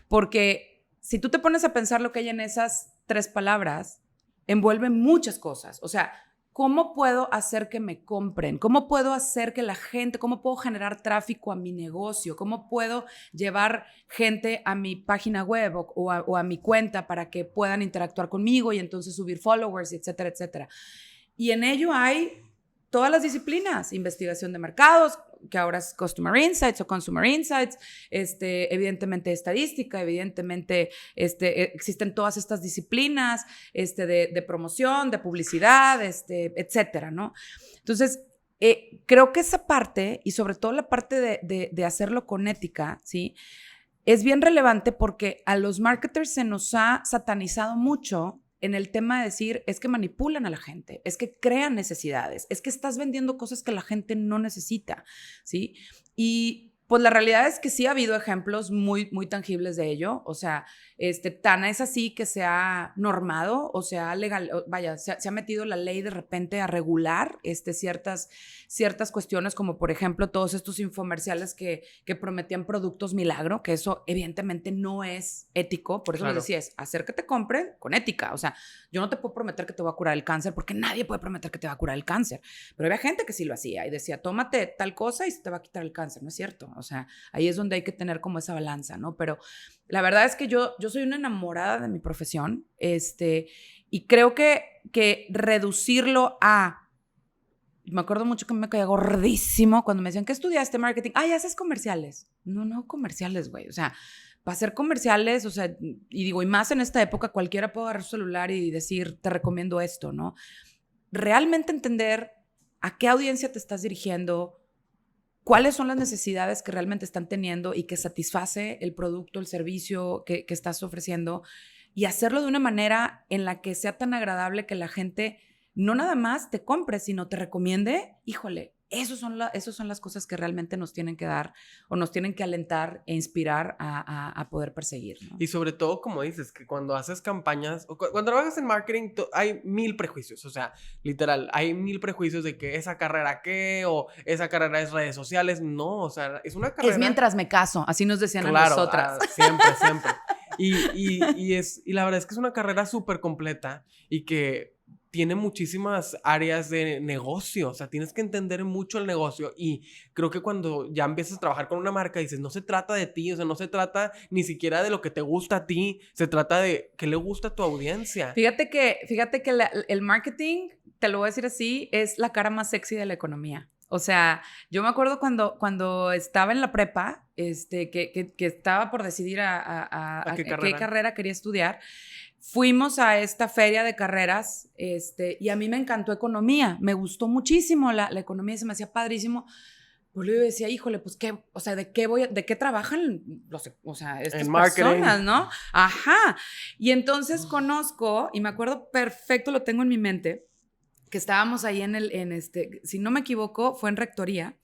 Porque si tú te pones a pensar lo que hay en esas 3 palabras, envuelve muchas cosas. O sea, ¿cómo puedo hacer que me compren? ¿Cómo puedo hacer que la gente, cómo puedo generar tráfico a mi negocio? ¿Cómo puedo llevar gente a mi página web o a mi cuenta para que puedan interactuar conmigo y entonces subir followers, etcétera, etcétera? Y en ello hay todas las disciplinas, investigación de mercados, que ahora es Customer Insights o Consumer Insights, evidentemente estadística, evidentemente existen todas estas disciplinas de promoción, de publicidad, etcétera, ¿no? Entonces, creo que esa parte, y sobre todo la parte de hacerlo con ética, ¿sí? Es bien relevante porque a los marketers se nos ha satanizado mucho en el tema de decir, es que manipulan a la gente, es que crean necesidades, es que estás vendiendo cosas que la gente no necesita, ¿sí? Y pues la realidad es que sí ha habido ejemplos muy, muy tangibles de ello, o sea, tan es así que se ha normado o se ha se ha metido la ley de repente a regular ciertas cuestiones, como por ejemplo todos estos infomerciales que prometían productos milagro, que eso evidentemente no es ético, por eso les decía, es hacer que te compren con ética, o sea, yo no te puedo prometer que te va a curar el cáncer, porque nadie puede prometer que te va a curar el cáncer, pero había gente que sí lo hacía y decía, tómate tal cosa y se te va a quitar el cáncer, no es cierto, o sea, ahí es donde hay que tener como esa balanza, ¿no? Pero la verdad es que yo soy una enamorada de mi profesión, y creo que reducirlo a... Me acuerdo mucho que me caía gordísimo cuando me decían, ¿qué estudiaste? Marketing. Ay, haces comerciales. No comerciales, güey. O sea, para hacer comerciales, o sea, y digo, y más en esta época, cualquiera puede agarrar su celular y decir, te recomiendo esto, ¿no? Realmente entender a qué audiencia te estás dirigiendo, cuáles son las necesidades que realmente están teniendo y que satisface el producto, el servicio que estás ofreciendo, y hacerlo de una manera en la que sea tan agradable que la gente no nada más te compre, sino te recomiende. Híjole, esas son las cosas que realmente nos tienen que dar o nos tienen que alentar e inspirar a poder perseguir, ¿no? Y sobre todo, como dices, que cuando haces campañas, o cuando trabajas en marketing, hay 1000 prejuicios, o sea, literal, hay 1000 prejuicios de que esa carrera qué, o esa carrera es redes sociales, no, o sea, es una carrera... Es mientras me caso, así nos decían claro, a nosotras. Siempre. Y la verdad es que es una carrera súper completa y que tiene muchísimas áreas de negocio, o sea, tienes que entender mucho el negocio, y creo que cuando ya empiezas a trabajar con una marca dices, no se trata de ti, o sea, no se trata ni siquiera de lo que te gusta a ti, se trata de qué le gusta a tu audiencia. Fíjate que el marketing, te lo voy a decir así, es la cara más sexy de la economía. O sea, yo me acuerdo cuando estaba en la prepa, que estaba por decidir a qué carrera quería estudiar. Fuimos a esta feria de carreras, y a mí me encantó economía, me gustó muchísimo la economía, se me hacía padrísimo. Pues yo decía, híjole, pues qué, o sea, ¿de qué trabajan estas personas, no? Ajá. Y entonces conozco, y me acuerdo perfecto, lo tengo en mi mente, que estábamos ahí si no me equivoco, fue en rectoría,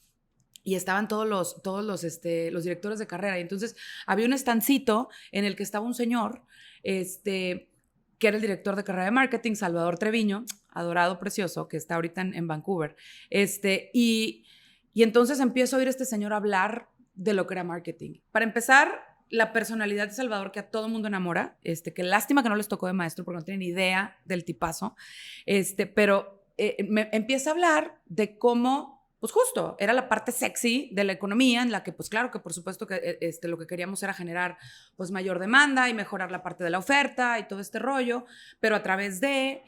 y estaban todos los directores de carrera, y entonces había un estancito en el que estaba un señor, que era el director de carrera de marketing, Salvador Treviño, adorado, precioso, que está ahorita en Vancouver, y entonces empiezo a oír a este señor hablar de lo que era marketing. Para empezar, la personalidad de Salvador, que a todo mundo enamora, que lástima que no les tocó de maestro porque no tienen idea del tipazo, pero me empieza a hablar de cómo, pues justo, era la parte sexy de la economía, en la que, pues claro, que por supuesto que lo que queríamos era generar, pues, mayor demanda y mejorar la parte de la oferta y todo este rollo, pero a través de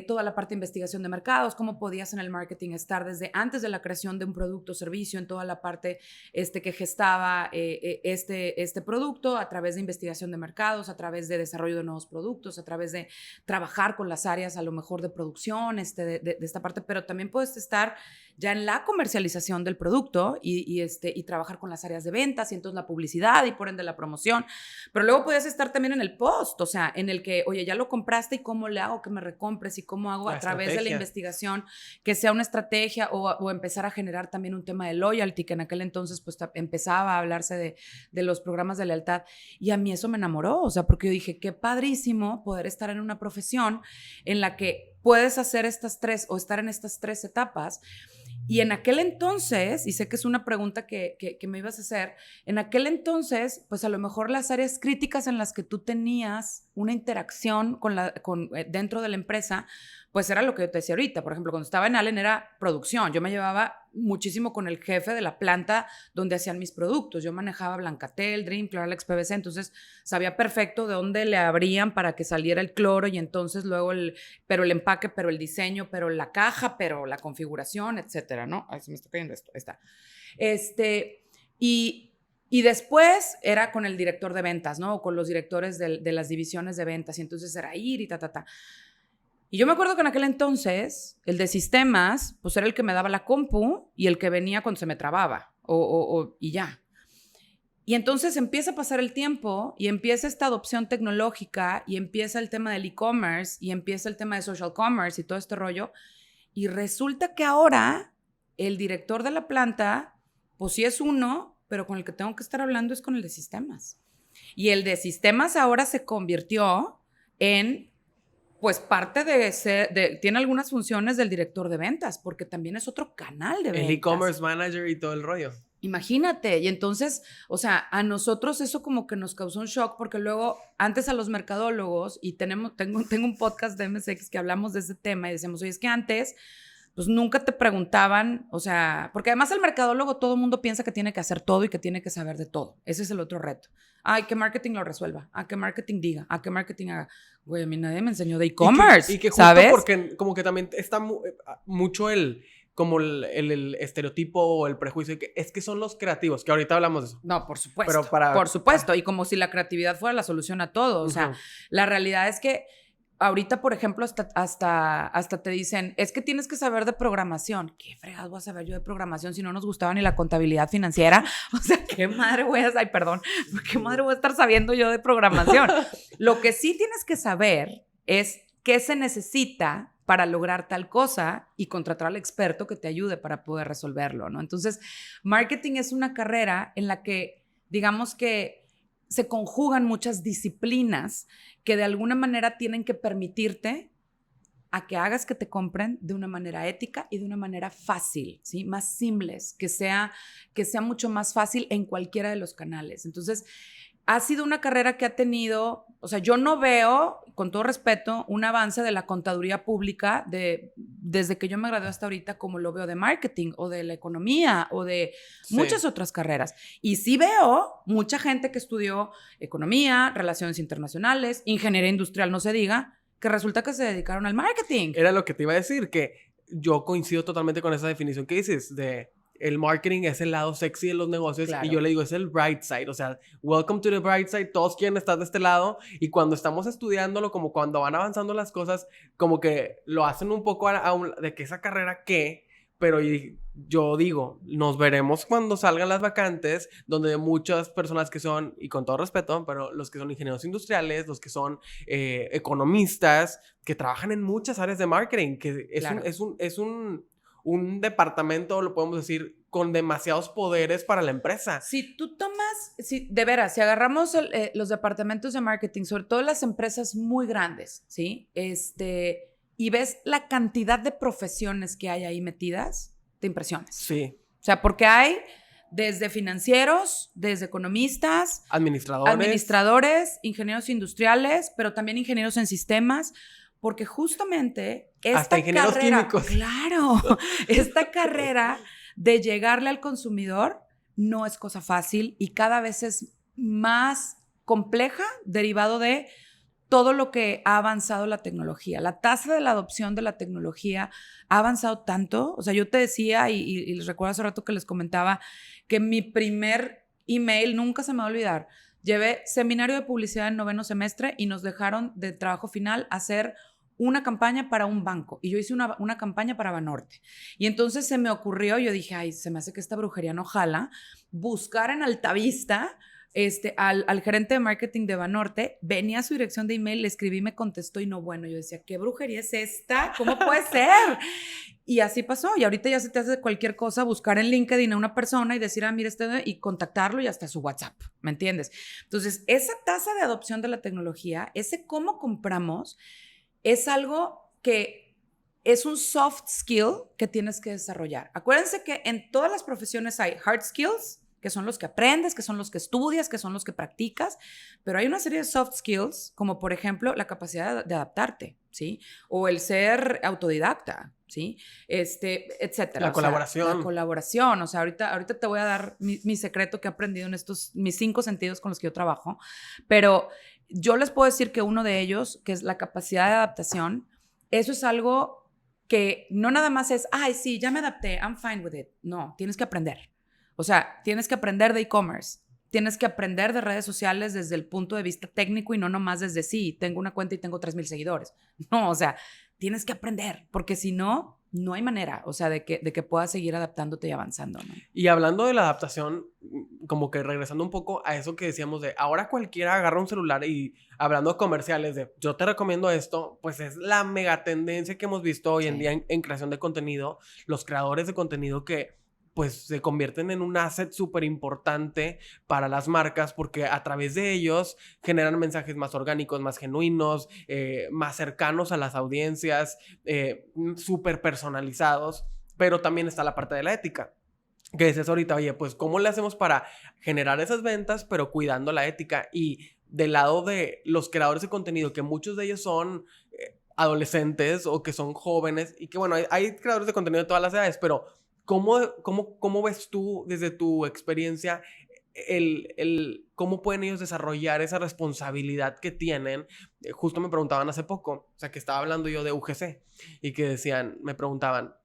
toda la parte de investigación de mercados, cómo podías en el marketing estar desde antes de la creación de un producto o servicio, en toda la parte que gestaba este producto, a través de investigación de mercados, a través de desarrollo de nuevos productos, a través de trabajar con las áreas a lo mejor de producción, de esta parte, pero también puedes estar ya en la comercialización del producto y trabajar con las áreas de ventas y entonces la publicidad y por ende la promoción, pero luego puedes estar también en el post, o sea, en el que, oye, ya lo compraste y cómo le hago que me recompres y cómo hago a través de la investigación que sea una estrategia o empezar a generar también un tema de loyalty, que en aquel entonces pues empezaba a hablarse de los programas de lealtad, y a mí eso me enamoró, o sea, porque yo dije, qué padrísimo poder estar en una profesión en la que puedes hacer estas tres o estar en estas tres etapas. Y en aquel entonces, y sé que es una pregunta que me ibas a hacer, en aquel entonces, pues a lo mejor las áreas críticas en las que tú tenías una interacción dentro de la empresa, pues era lo que yo te decía ahorita. Por ejemplo, cuando estaba en Allen era producción. Yo me llevaba muchísimo con el jefe de la planta donde hacían mis productos. Yo manejaba Blancatel, Dream, Cloralex, PVC, entonces sabía perfecto de dónde le abrían para que saliera el cloro y entonces luego pero el empaque, pero el diseño, pero la caja, pero la configuración, etcétera, ¿no? Ay, se me está cayendo esto. Ahí está. Y después era con el director de ventas, ¿no? O con los directores de las divisiones de ventas. Y entonces era ir y ta. Y yo me acuerdo que en aquel entonces, el de sistemas, pues era el que me daba la compu y el que venía cuando se me trababa. Y ya. Y entonces empieza a pasar el tiempo y empieza esta adopción tecnológica y empieza el tema del e-commerce y empieza el tema de social commerce y todo este rollo. Y resulta que ahora el director de la planta, pues sí es uno, pero con el que tengo que estar hablando es con el de sistemas. Y el de sistemas ahora se convirtió en, pues parte tiene algunas funciones del director de ventas, porque también es otro canal de ventas. El e-commerce manager y todo el rollo. Imagínate, y entonces, o sea, a nosotros eso como que nos causó un shock, porque luego, antes a los mercadólogos, y tengo un podcast de MSX que hablamos de ese tema, y decíamos, oye, es que antes, pues nunca te preguntaban, o sea, porque además el mercadólogo todo el mundo piensa que tiene que hacer todo y que tiene que saber de todo. Ese es el otro reto. Ay, que marketing lo resuelva, a que marketing diga, a que marketing haga. Güey, a mí nadie me enseñó de e-commerce, y que justo ¿sabes? Porque como que también está mucho el estereotipo o el prejuicio que es que son los creativos, que ahorita hablamos de eso. No, por supuesto. Pero por supuesto. Y como si la creatividad fuera la solución a todo. O sea, la realidad es que ahorita, por ejemplo, hasta te dicen, es que tienes que saber de programación. ¿Qué fregados voy a saber yo de programación si no nos gustaba ni la contabilidad financiera? O sea, ¿qué madre voy a... Ay, perdón. ¿Qué madre voy a estar sabiendo yo de programación? Lo que sí tienes que saber es qué se necesita para lograr tal cosa y contratar al experto que te ayude para poder resolverlo, ¿no? Entonces, marketing es una carrera en la que, digamos que se conjugan muchas disciplinas que de alguna manera tienen que permitirte a que hagas que te compren de una manera ética y de una manera fácil, ¿sí? Más simples, que sea mucho más fácil en cualquiera de los canales. Entonces, ha sido una carrera que ha tenido, o sea, yo no veo, con todo respeto, un avance de la contaduría pública desde que yo me gradué hasta ahorita como lo veo de marketing o de la economía o de muchas otras carreras. Y sí veo mucha gente que estudió economía, relaciones internacionales, ingeniería industrial, no se diga, que resulta que se dedicaron al marketing. Era lo que te iba a decir, que yo coincido totalmente con esa definición que dices de... El marketing es el lado sexy de los negocios, claro. Y yo le digo, es el bright side, o sea, welcome to the bright side, todos quieren estar de este lado, y cuando estamos estudiándolo, como cuando van avanzando las cosas, como que lo hacen un poco de que esa carrera pero yo digo, nos veremos cuando salgan las vacantes, donde muchas personas que son, y con todo respeto, pero los que son ingenieros industriales, los que son economistas, que trabajan en muchas áreas de marketing, que es un departamento, lo podemos decir, con demasiados poderes para la empresa. Si tú tomas, de veras, si agarramos los departamentos de marketing, sobre todo las empresas muy grandes, ¿sí? Y ves la cantidad de profesiones que hay ahí metidas, te impresionas. Sí. O sea, porque hay desde financieros, desde economistas, administradores, ingenieros industriales, pero también ingenieros en sistemas, porque justamente hasta ingenieros químicos. Claro, esta carrera de llegarle al consumidor no es cosa fácil y cada vez es más compleja derivado de todo lo que ha avanzado la tecnología. La tasa de la adopción de la tecnología ha avanzado tanto. O sea, yo te decía y les recuerdo hace rato que les comentaba que mi primer email, nunca se me va a olvidar, llevé seminario de publicidad en 9º semestre y nos dejaron de trabajo final hacer una campaña para un banco. Y yo hice una campaña para Banorte. Y entonces se me ocurrió, yo dije, ay, se me hace que esta brujería no jala, buscar en Altavista al gerente de marketing de Banorte, venía a su dirección de email, le escribí, me contestó y no, bueno, yo decía, ¿qué brujería es esta? ¿Cómo puede ser? Y así pasó, y ahorita ya se te hace cualquier cosa, buscar en LinkedIn a una persona y decir, mira, y contactarlo y hasta su WhatsApp, ¿me entiendes? Entonces, esa tasa de adopción de la tecnología, ese cómo compramos, es algo que es un soft skill que tienes que desarrollar. Acuérdense que en todas las profesiones hay hard skills, que son los que aprendes, que son los que estudias, que son los que practicas, pero hay una serie de soft skills, como por ejemplo la capacidad de adaptarte, ¿sí? O el ser autodidacta, ¿sí? Etcétera. La colaboración. La colaboración. O sea, ahorita te voy a dar mi secreto que he aprendido en mis 5 sentidos con los que yo trabajo, pero yo les puedo decir que uno de ellos, que es la capacidad de adaptación, eso es algo que no nada más es, ay, sí, ya me adapté, I'm fine with it. No, tienes que aprender. O sea, tienes que aprender de e-commerce, tienes que aprender de redes sociales desde el punto de vista técnico y no nomás desde, sí, tengo una cuenta y tengo 3,000 seguidores. No, o sea, tienes que aprender, porque si no, no hay manera, o sea, de que puedas seguir adaptándote y avanzando, ¿no? Y hablando de la adaptación, como que regresando un poco a eso que decíamos de ahora cualquiera agarra un celular y hablando de comerciales de yo te recomiendo esto, pues es la mega tendencia que hemos visto hoy en día en creación de contenido, los creadores de contenido que pues se convierten en un asset súper importante para las marcas porque a través de ellos generan mensajes más orgánicos, más genuinos, más cercanos a las audiencias, súper personalizados, pero también está la parte de la ética. Que dices ahorita, oye, pues ¿cómo le hacemos para generar esas ventas pero cuidando la ética? Y del lado de los creadores de contenido, que muchos de ellos son adolescentes o que son jóvenes y que bueno, hay creadores de contenido de todas las edades, pero ¿cómo ves tú desde tu experiencia cómo pueden ellos desarrollar esa responsabilidad que tienen? Justo me preguntaban hace poco, o sea, que estaba hablando yo de UGC y que me preguntaban,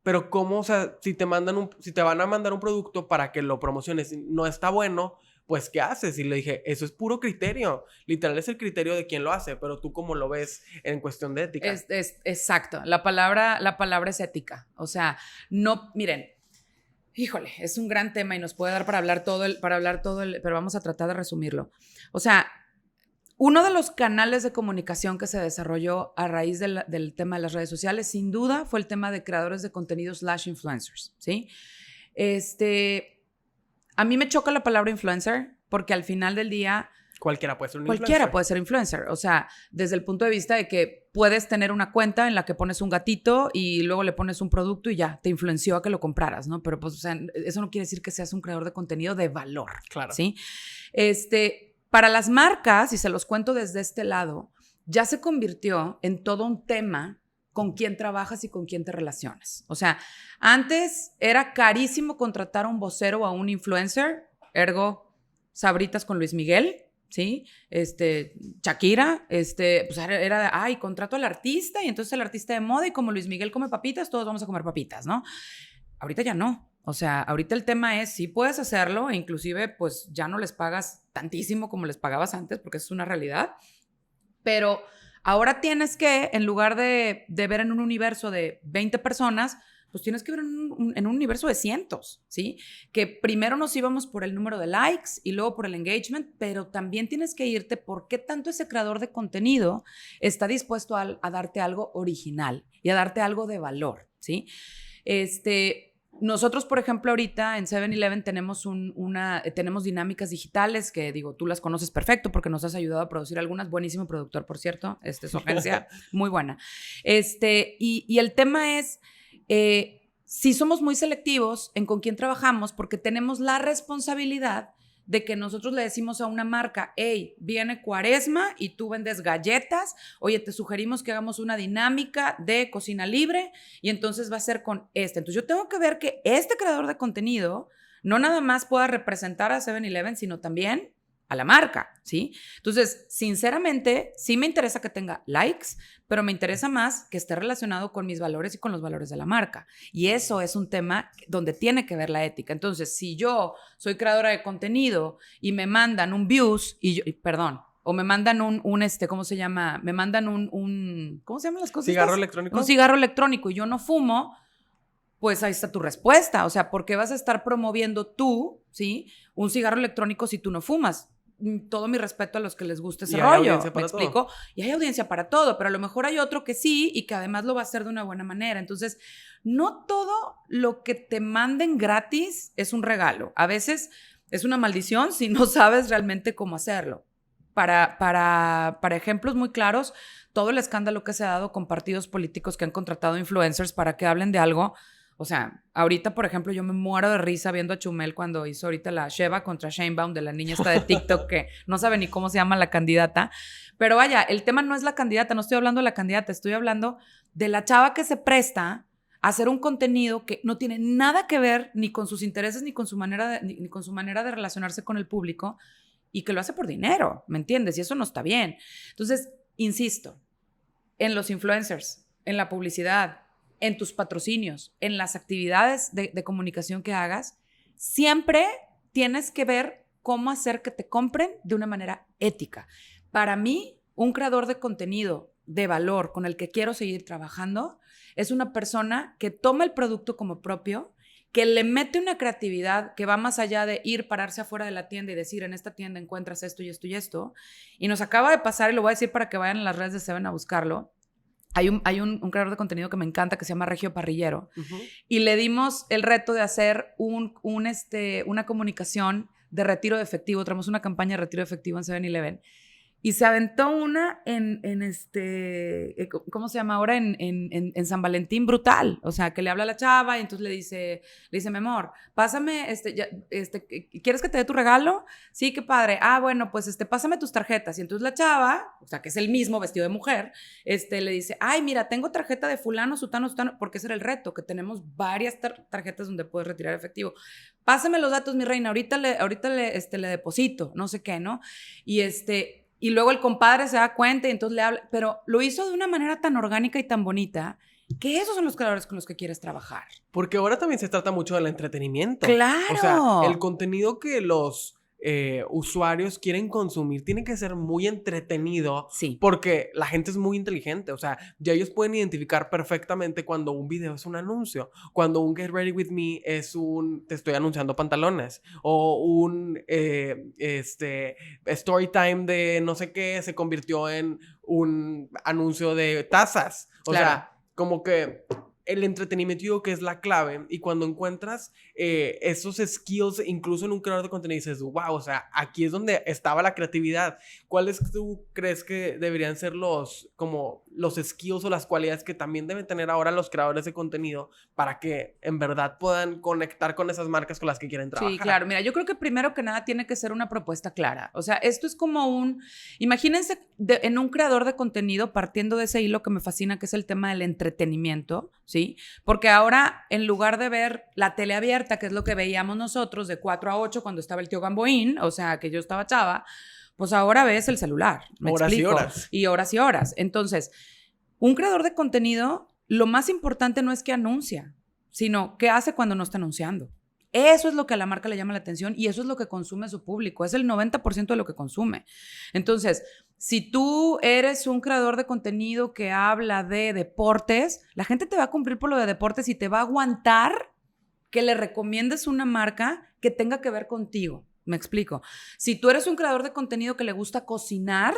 pero ¿cómo, o sea, si te van a mandar un producto para que lo promociones y no está bueno, pues ¿qué haces? Y le dije, eso es puro criterio, literal es el criterio de quien lo hace, pero tú cómo lo ves en cuestión de ética. Exacto, la palabra es ética, o sea, no, miren, híjole, es un gran tema y nos puede dar para hablar todo pero vamos a tratar de resumirlo. O sea, uno de los canales de comunicación que se desarrolló a raíz del tema de las redes sociales, sin duda, fue el tema de creadores de contenido / influencers, ¿sí? A mí me choca la palabra influencer porque al final del día cualquiera puede ser un Cualquiera influencer. puede ser influencer. O sea, desde el punto de vista de que puedes tener una cuenta en la que pones un gatito y luego le pones un producto y ya, te influenció a que lo compraras, ¿no? Pero pues, o sea, eso no quiere decir que seas un creador de contenido de valor. Claro. ¿Sí? Para las marcas, y se los cuento desde este lado, ya se convirtió en todo un tema con quién trabajas y con quién te relacionas. O sea, antes era carísimo contratar a un vocero o a un influencer, ergo, Sabritas con Luis Miguel, ¿sí? Shakira, pues era de, ay, contrato al artista y entonces el artista de moda y como Luis Miguel come papitas, todos vamos a comer papitas, ¿no? Ahorita ya no. O sea, ahorita el tema es, sí puedes hacerlo e inclusive pues ya no les pagas tantísimo como les pagabas antes porque eso es una realidad, pero ahora tienes que, en lugar de ver en un universo de 20 personas, pues tienes que ver en un universo de cientos, ¿sí? Que primero nos íbamos por el número de likes y luego por el engagement, pero también tienes que irte por qué tanto ese creador de contenido está dispuesto a darte algo original y a darte algo de valor, ¿sí? Nosotros, por ejemplo, ahorita en 7-Eleven tenemos tenemos dinámicas digitales que, digo, tú las conoces perfecto porque nos has ayudado a producir algunas. Buenísimo productor, por cierto. Su agencia, muy buena. Y el tema es, sí somos muy selectivos en con quién trabajamos porque tenemos la responsabilidad de que nosotros le decimos a una marca, hey, viene Cuaresma y tú vendes galletas, oye, te sugerimos que hagamos una dinámica de cocina libre y entonces va a ser con Entonces yo tengo que ver que este creador de contenido no nada más pueda representar a 7-Eleven, sino también a la marca, ¿sí? Entonces, sinceramente, sí me interesa que tenga likes, pero me interesa más que esté relacionado con mis valores y con los valores de la marca. Y eso es un tema donde tiene que ver la ética. Entonces, si yo soy creadora de contenido y me mandan un views, o me mandan ¿cómo se llama? Me mandan ¿cómo se llaman las cosas? ¿Cigarro electrónico? Un cigarro electrónico y yo no fumo, pues ahí está tu respuesta. O sea, ¿por qué vas a estar promoviendo tú, ¿sí? Un cigarro electrónico si tú no fumas? Todo mi respeto a los que les guste ese rollo, ¿me explico? Y hay audiencia para todo, pero a lo mejor hay otro que sí y que además lo va a hacer de una buena manera. Entonces, no todo lo que te manden gratis es un regalo. A veces es una maldición si no sabes realmente cómo hacerlo. Para ejemplos muy claros, todo el escándalo que se ha dado con partidos políticos que han contratado influencers para que hablen de algo. O sea, ahorita, por ejemplo, yo me muero de risa viendo a Chumel cuando hizo ahorita la Sheva contra Sheinbaum de la niña esta de TikTok que no sabe ni cómo se llama la candidata. Pero vaya, el tema no es la candidata, no estoy hablando de la candidata, estoy hablando de la chava que se presta a hacer un contenido que no tiene nada que ver ni con sus intereses ni con su manera ni con su manera de relacionarse con el público y que lo hace por dinero, ¿me entiendes? Y eso no está bien. Entonces, insisto, en los influencers, en la publicidad, en tus patrocinios, en las actividades de comunicación que hagas, siempre tienes que ver cómo hacer que te compren de una manera ética. Para mí, un creador de contenido de valor con el que quiero seguir trabajando es una persona que toma el producto como propio, que le mete una creatividad que va más allá de ir, pararse afuera de la tienda y decir, en esta tienda encuentras esto y esto y esto. Y nos acaba de pasar, y lo voy a decir para que vayan a las redes de Seven a buscarlo. Hay un creador de contenido que me encanta que se llama Regio Parrillero. Y le dimos el reto de hacer una comunicación de retiro de efectivo. Traemos una campaña de retiro de efectivo en 7-Eleven. Y se aventó una ¿cómo se llama ahora? En San Valentín, brutal. O sea, que le habla a la chava y entonces le dice, mi amor, pásame, ¿quieres que te dé tu regalo? Sí, qué padre. Ah, bueno, pues pásame tus tarjetas. Y entonces la chava, o sea, que es el mismo vestido de mujer, le dice, ay, mira, tengo tarjeta de fulano, sutano, porque ese era el reto, que tenemos varias tarjetas donde puedes retirar efectivo. Pásame los datos, mi reina, ahorita le deposito, no sé qué, ¿no? Y luego el compadre se da cuenta y entonces le habla, pero lo hizo de una manera tan orgánica y tan bonita que esos son los creadores con los que quieres trabajar. Porque ahora también se trata mucho del entretenimiento. ¡Claro! O sea, el contenido que los usuarios quieren consumir tiene que ser muy entretenido. Sí. Porque la gente es muy inteligente. O sea, ya ellos pueden identificar perfectamente cuando un video es un anuncio. Cuando un Get Ready With Me es te estoy anunciando pantalones. O un story time de no sé qué se convirtió en un anuncio de tazas. O sea, como que el entretenimiento yo creo que es la clave, y cuando encuentras esos skills, incluso en un creador de contenido, dices, wow, o sea, aquí es donde estaba la creatividad. ¿Cuáles tú crees que deberían ser los skills o las cualidades que también deben tener ahora los creadores de contenido para que en verdad puedan conectar con esas marcas con las que quieren trabajar? Sí, claro. Mira, yo creo que primero que nada tiene que ser una propuesta clara. O sea, esto es como imagínense en un creador de contenido partiendo de ese hilo que me fascina, que es el tema del entretenimiento, ¿sí? Porque ahora, en lugar de ver la tele abierta, que es lo que veíamos nosotros de 4 a 8 cuando estaba el tío Gamboín, o sea, que yo estaba chava, pues ahora ves el celular. ¿Me explico? Y horas y horas. Entonces, un creador de contenido, lo más importante no es qué anuncia, sino qué hace cuando no está anunciando. Eso es lo que a la marca le llama la atención y eso es lo que consume su público. Es el 90% de lo que consume. Entonces, si tú eres un creador de contenido que habla de deportes, la gente te va a cumplir por lo de deportes y te va a aguantar que le recomiendes una marca que tenga que ver contigo. ¿Me explico? Si tú eres un creador de contenido que le gusta cocinar,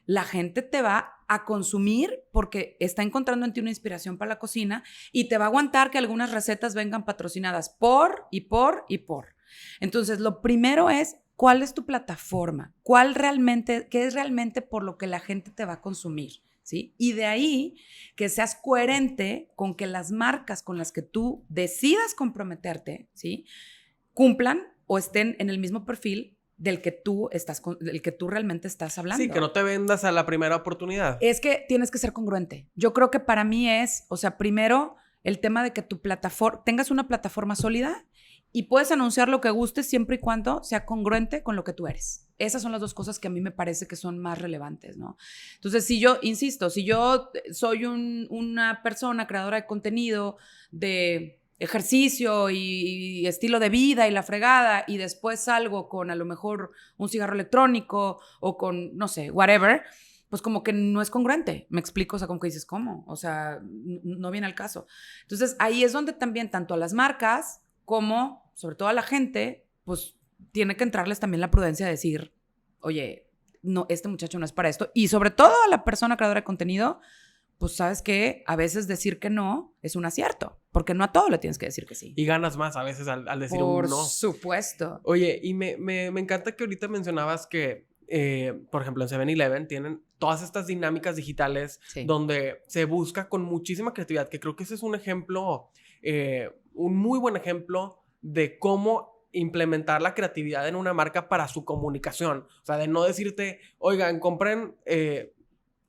la gente te va a consumir porque está encontrando en ti una inspiración para la cocina y te va a aguantar que algunas recetas vengan patrocinadas por. Entonces, lo primero es, ¿cuál es tu plataforma? ¿Qué es realmente por lo que la gente te va a consumir? ¿Sí? Y de ahí que seas coherente con que las marcas con las que tú decidas comprometerte, ¿sí?, cumplan o estén en el mismo perfil del que tú realmente estás hablando. Sí, que no te vendas a la primera oportunidad. Es que tienes que ser congruente. Yo creo que para mí primero el tema de que tengas una plataforma sólida y puedes anunciar lo que gustes siempre y cuando sea congruente con lo que tú eres. Esas son las dos cosas que a mí me parece que son más relevantes, ¿no? Entonces, si yo soy una persona creadora de contenido de ejercicio y estilo de vida y la fregada, y después salgo con a lo mejor un cigarro electrónico o con, no sé, whatever, pues como que no es congruente, ¿me explico? O sea, como que dices, ¿cómo? O sea, no viene al caso. Entonces, ahí es donde también tanto a las marcas como, sobre todo a la gente, pues tiene que entrarles también la prudencia de decir, oye, no, este muchacho no es para esto. Y sobre todo a la persona creadora de contenido, pues sabes que a veces decir que no es un acierto, porque no a todo le tienes que decir que sí. Y ganas más a veces al decir un no. Por supuesto. Oye, y me encanta que ahorita mencionabas que por ejemplo, en 7-Eleven tienen todas estas dinámicas digitales donde se busca con muchísima creatividad, que creo que ese es un ejemplo, un muy buen ejemplo de cómo implementar la creatividad en una marca para su comunicación. O sea, de no decirte, oigan, compren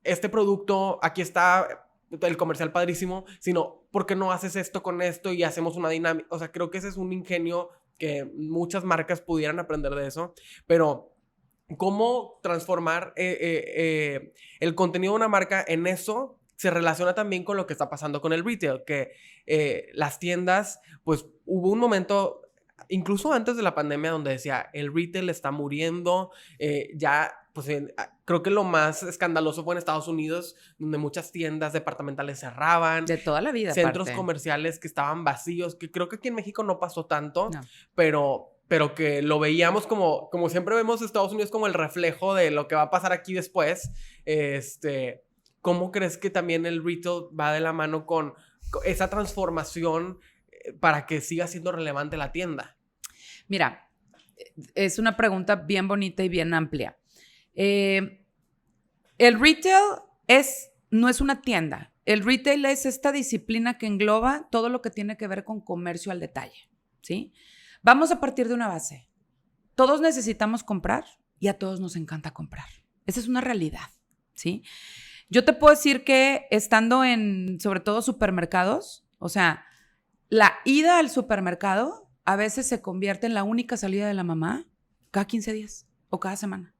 este producto, aquí está el comercial padrísimo, sino, ¿por qué no haces esto con esto y hacemos una dinámica? O sea, creo que ese es un ingenio que muchas marcas pudieran aprender de eso, pero cómo transformar el contenido de una marca en eso se relaciona también con lo que está pasando con el retail, que las tiendas, pues hubo un momento, incluso antes de la pandemia, donde decía, el retail está muriendo, ya, pues creo que lo más escandaloso fue en Estados Unidos, donde muchas tiendas departamentales cerraban. De toda la vida, centros comerciales que estaban vacíos, que creo que aquí en México no pasó tanto, no. pero que lo veíamos como siempre vemos Estados Unidos como el reflejo de lo que va a pasar aquí después. ¿Cómo crees que también el retail va de la mano con esa transformación para que siga siendo relevante la tienda? Mira, es una pregunta bien bonita y bien amplia. El retail no es una tienda. El retail es esta disciplina que engloba todo lo que tiene que ver con comercio al detalle, ¿sí? Vamos a partir de una base. Todos necesitamos comprar y a todos nos encanta comprar. Esa es una realidad, ¿sí? Yo te puedo decir que estando en, sobre todo, supermercados, o sea, la ida al supermercado a veces se convierte en la única salida de la mamá cada 15 días o cada semana.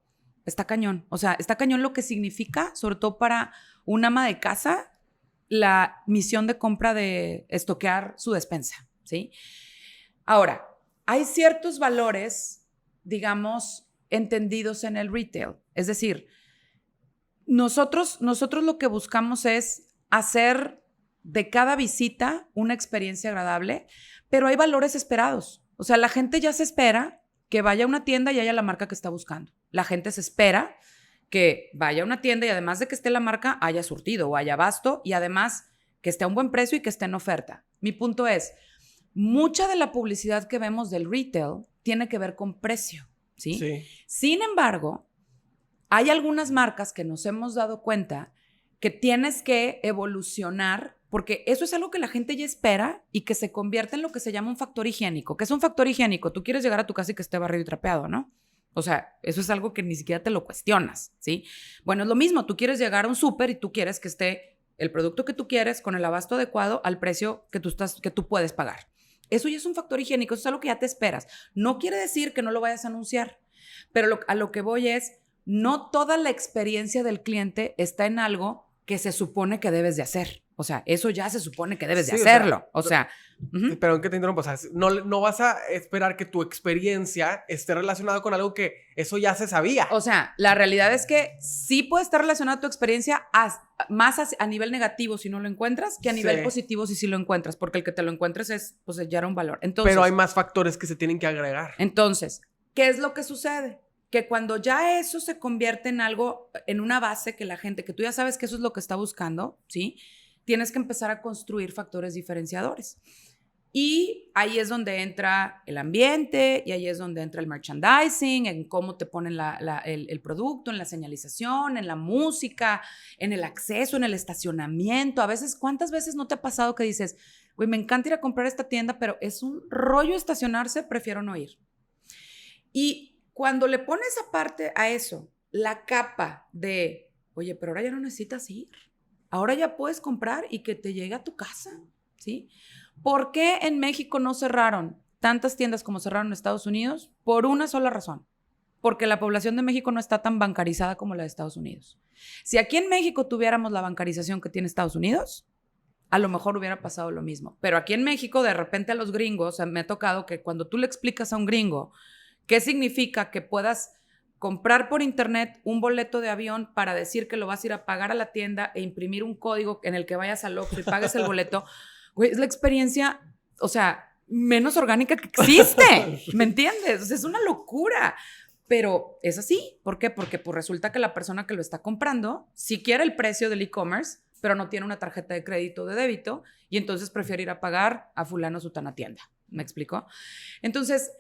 Está cañón. O sea, está cañón lo que significa, sobre todo para un ama de casa, la misión de compra de estoquear su despensa, ¿sí? Ahora, hay ciertos valores, digamos, entendidos en el retail. Es decir, nosotros lo que buscamos es hacer de cada visita una experiencia agradable, pero hay valores esperados. O sea, la gente ya se espera que vaya a una tienda y haya la marca que está buscando. La gente se espera que vaya a una tienda y además de que esté la marca, haya surtido o haya abasto y además que esté a un buen precio y que esté en oferta. Mi punto es, mucha de la publicidad que vemos del retail tiene que ver con precio, ¿sí? Sí. Sin embargo, hay algunas marcas que nos hemos dado cuenta que tienes que evolucionar porque eso es algo que la gente ya espera y que se convierte en lo que se llama un factor higiénico. ¿Qué es un factor higiénico? Tú quieres llegar a tu casa y que esté barrido y trapeado, ¿no? O sea, eso es algo que ni siquiera te lo cuestionas, ¿sí? Bueno, es lo mismo. Tú quieres llegar a un súper y tú quieres que esté el producto que tú quieres con el abasto adecuado al precio que tú puedes pagar. Eso ya es un factor higiénico, eso es algo que ya te esperas. No quiere decir que no lo vayas a anunciar, pero a lo que voy es, no toda la experiencia del cliente está en algo que se supone que debes de hacer. O sea, eso ya se supone que debes de hacerlo. O sea, Perdón que te interrumpa. O sea, no vas a esperar que tu experiencia esté relacionada con algo que eso ya se sabía. O sea, la realidad es que sí puede estar relacionada tu experiencia más a nivel negativo si no lo encuentras que a nivel positivo si lo encuentras, porque el que te lo encuentres pues ya era un valor. Entonces, pero hay más factores que se tienen que agregar. Entonces, ¿qué es lo que sucede? Que cuando ya eso se convierte en algo, en una base que la gente, que tú ya sabes que eso es lo que está buscando, ¿sí? Tienes que empezar a construir factores diferenciadores. Y ahí es donde entra el ambiente, y ahí es donde entra el merchandising, en cómo te ponen el producto, en la señalización, en la música, en el acceso, en el estacionamiento. A veces, ¿cuántas veces no te ha pasado que dices, güey, me encanta ir a comprar esta tienda, pero es un rollo estacionarse, prefiero no ir? Y cuando le pones aparte a eso la capa de, oye, pero ahora ya no necesitas ir. Ahora ya puedes comprar y que te llegue a tu casa, ¿sí? ¿Por qué en México no cerraron tantas tiendas como cerraron en Estados Unidos? Por una sola razón. Porque la población de México no está tan bancarizada como la de Estados Unidos. Si aquí en México tuviéramos la bancarización que tiene Estados Unidos, a lo mejor hubiera pasado lo mismo. Pero aquí en México, de repente a los gringos, o sea, me ha tocado que cuando tú le explicas a un gringo qué significa que puedas comprar por internet un boleto de avión para decir que lo vas a ir a pagar a la tienda e imprimir un código en el que vayas al Oxxo y pagues el boleto, güey, es la experiencia, o sea, menos orgánica que existe, ¿me entiendes? O sea, es una locura, pero es así. ¿Por qué? Porque pues resulta que la persona que lo está comprando sí quiere el precio del e-commerce, pero no tiene una tarjeta de crédito o de débito y entonces prefiere ir a pagar a fulano sutana tienda. ¿Me explico? Entonces,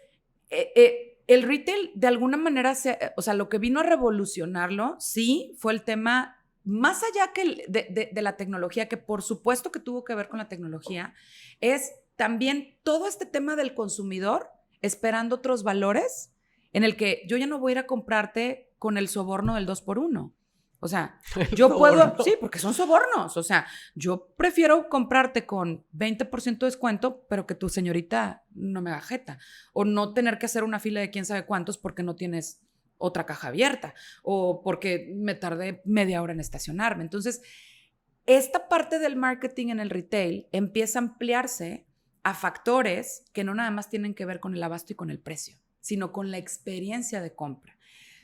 el retail de alguna manera, o sea, lo que vino a revolucionarlo, sí, fue el tema, más allá que de la tecnología, que por supuesto que tuvo que ver con la tecnología, es también todo este tema del consumidor esperando otros valores en el que yo ya no voy a ir a comprarte con el soborno del 2x1. O sea, yo puedo, sí, porque son sobornos. O sea, yo prefiero comprarte con 20% de descuento, pero que tu señorita no me haga jeta. O no tener que hacer una fila de quién sabe cuántos porque no tienes otra caja abierta. O porque me tardé media hora en estacionarme. Entonces, esta parte del marketing en el retail empieza a ampliarse a factores que no nada más tienen que ver con el abasto y con el precio, sino con la experiencia de compra.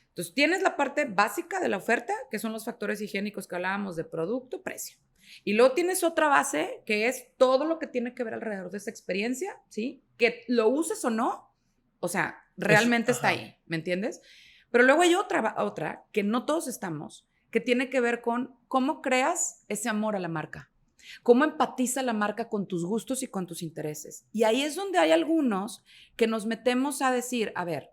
Entonces, tienes la parte básica de la oferta, que son los factores higiénicos que hablábamos de producto, precio. Y luego tienes otra base, que es todo lo que tiene que ver alrededor de esa experiencia, ¿sí? Que lo uses o no, o sea, realmente está ahí, ¿me entiendes? Pero luego hay otra que no todos estamos, que tiene que ver con cómo creas ese amor a la marca. Cómo empatiza la marca con tus gustos y con tus intereses. Y ahí es donde hay algunos que nos metemos a decir, a ver,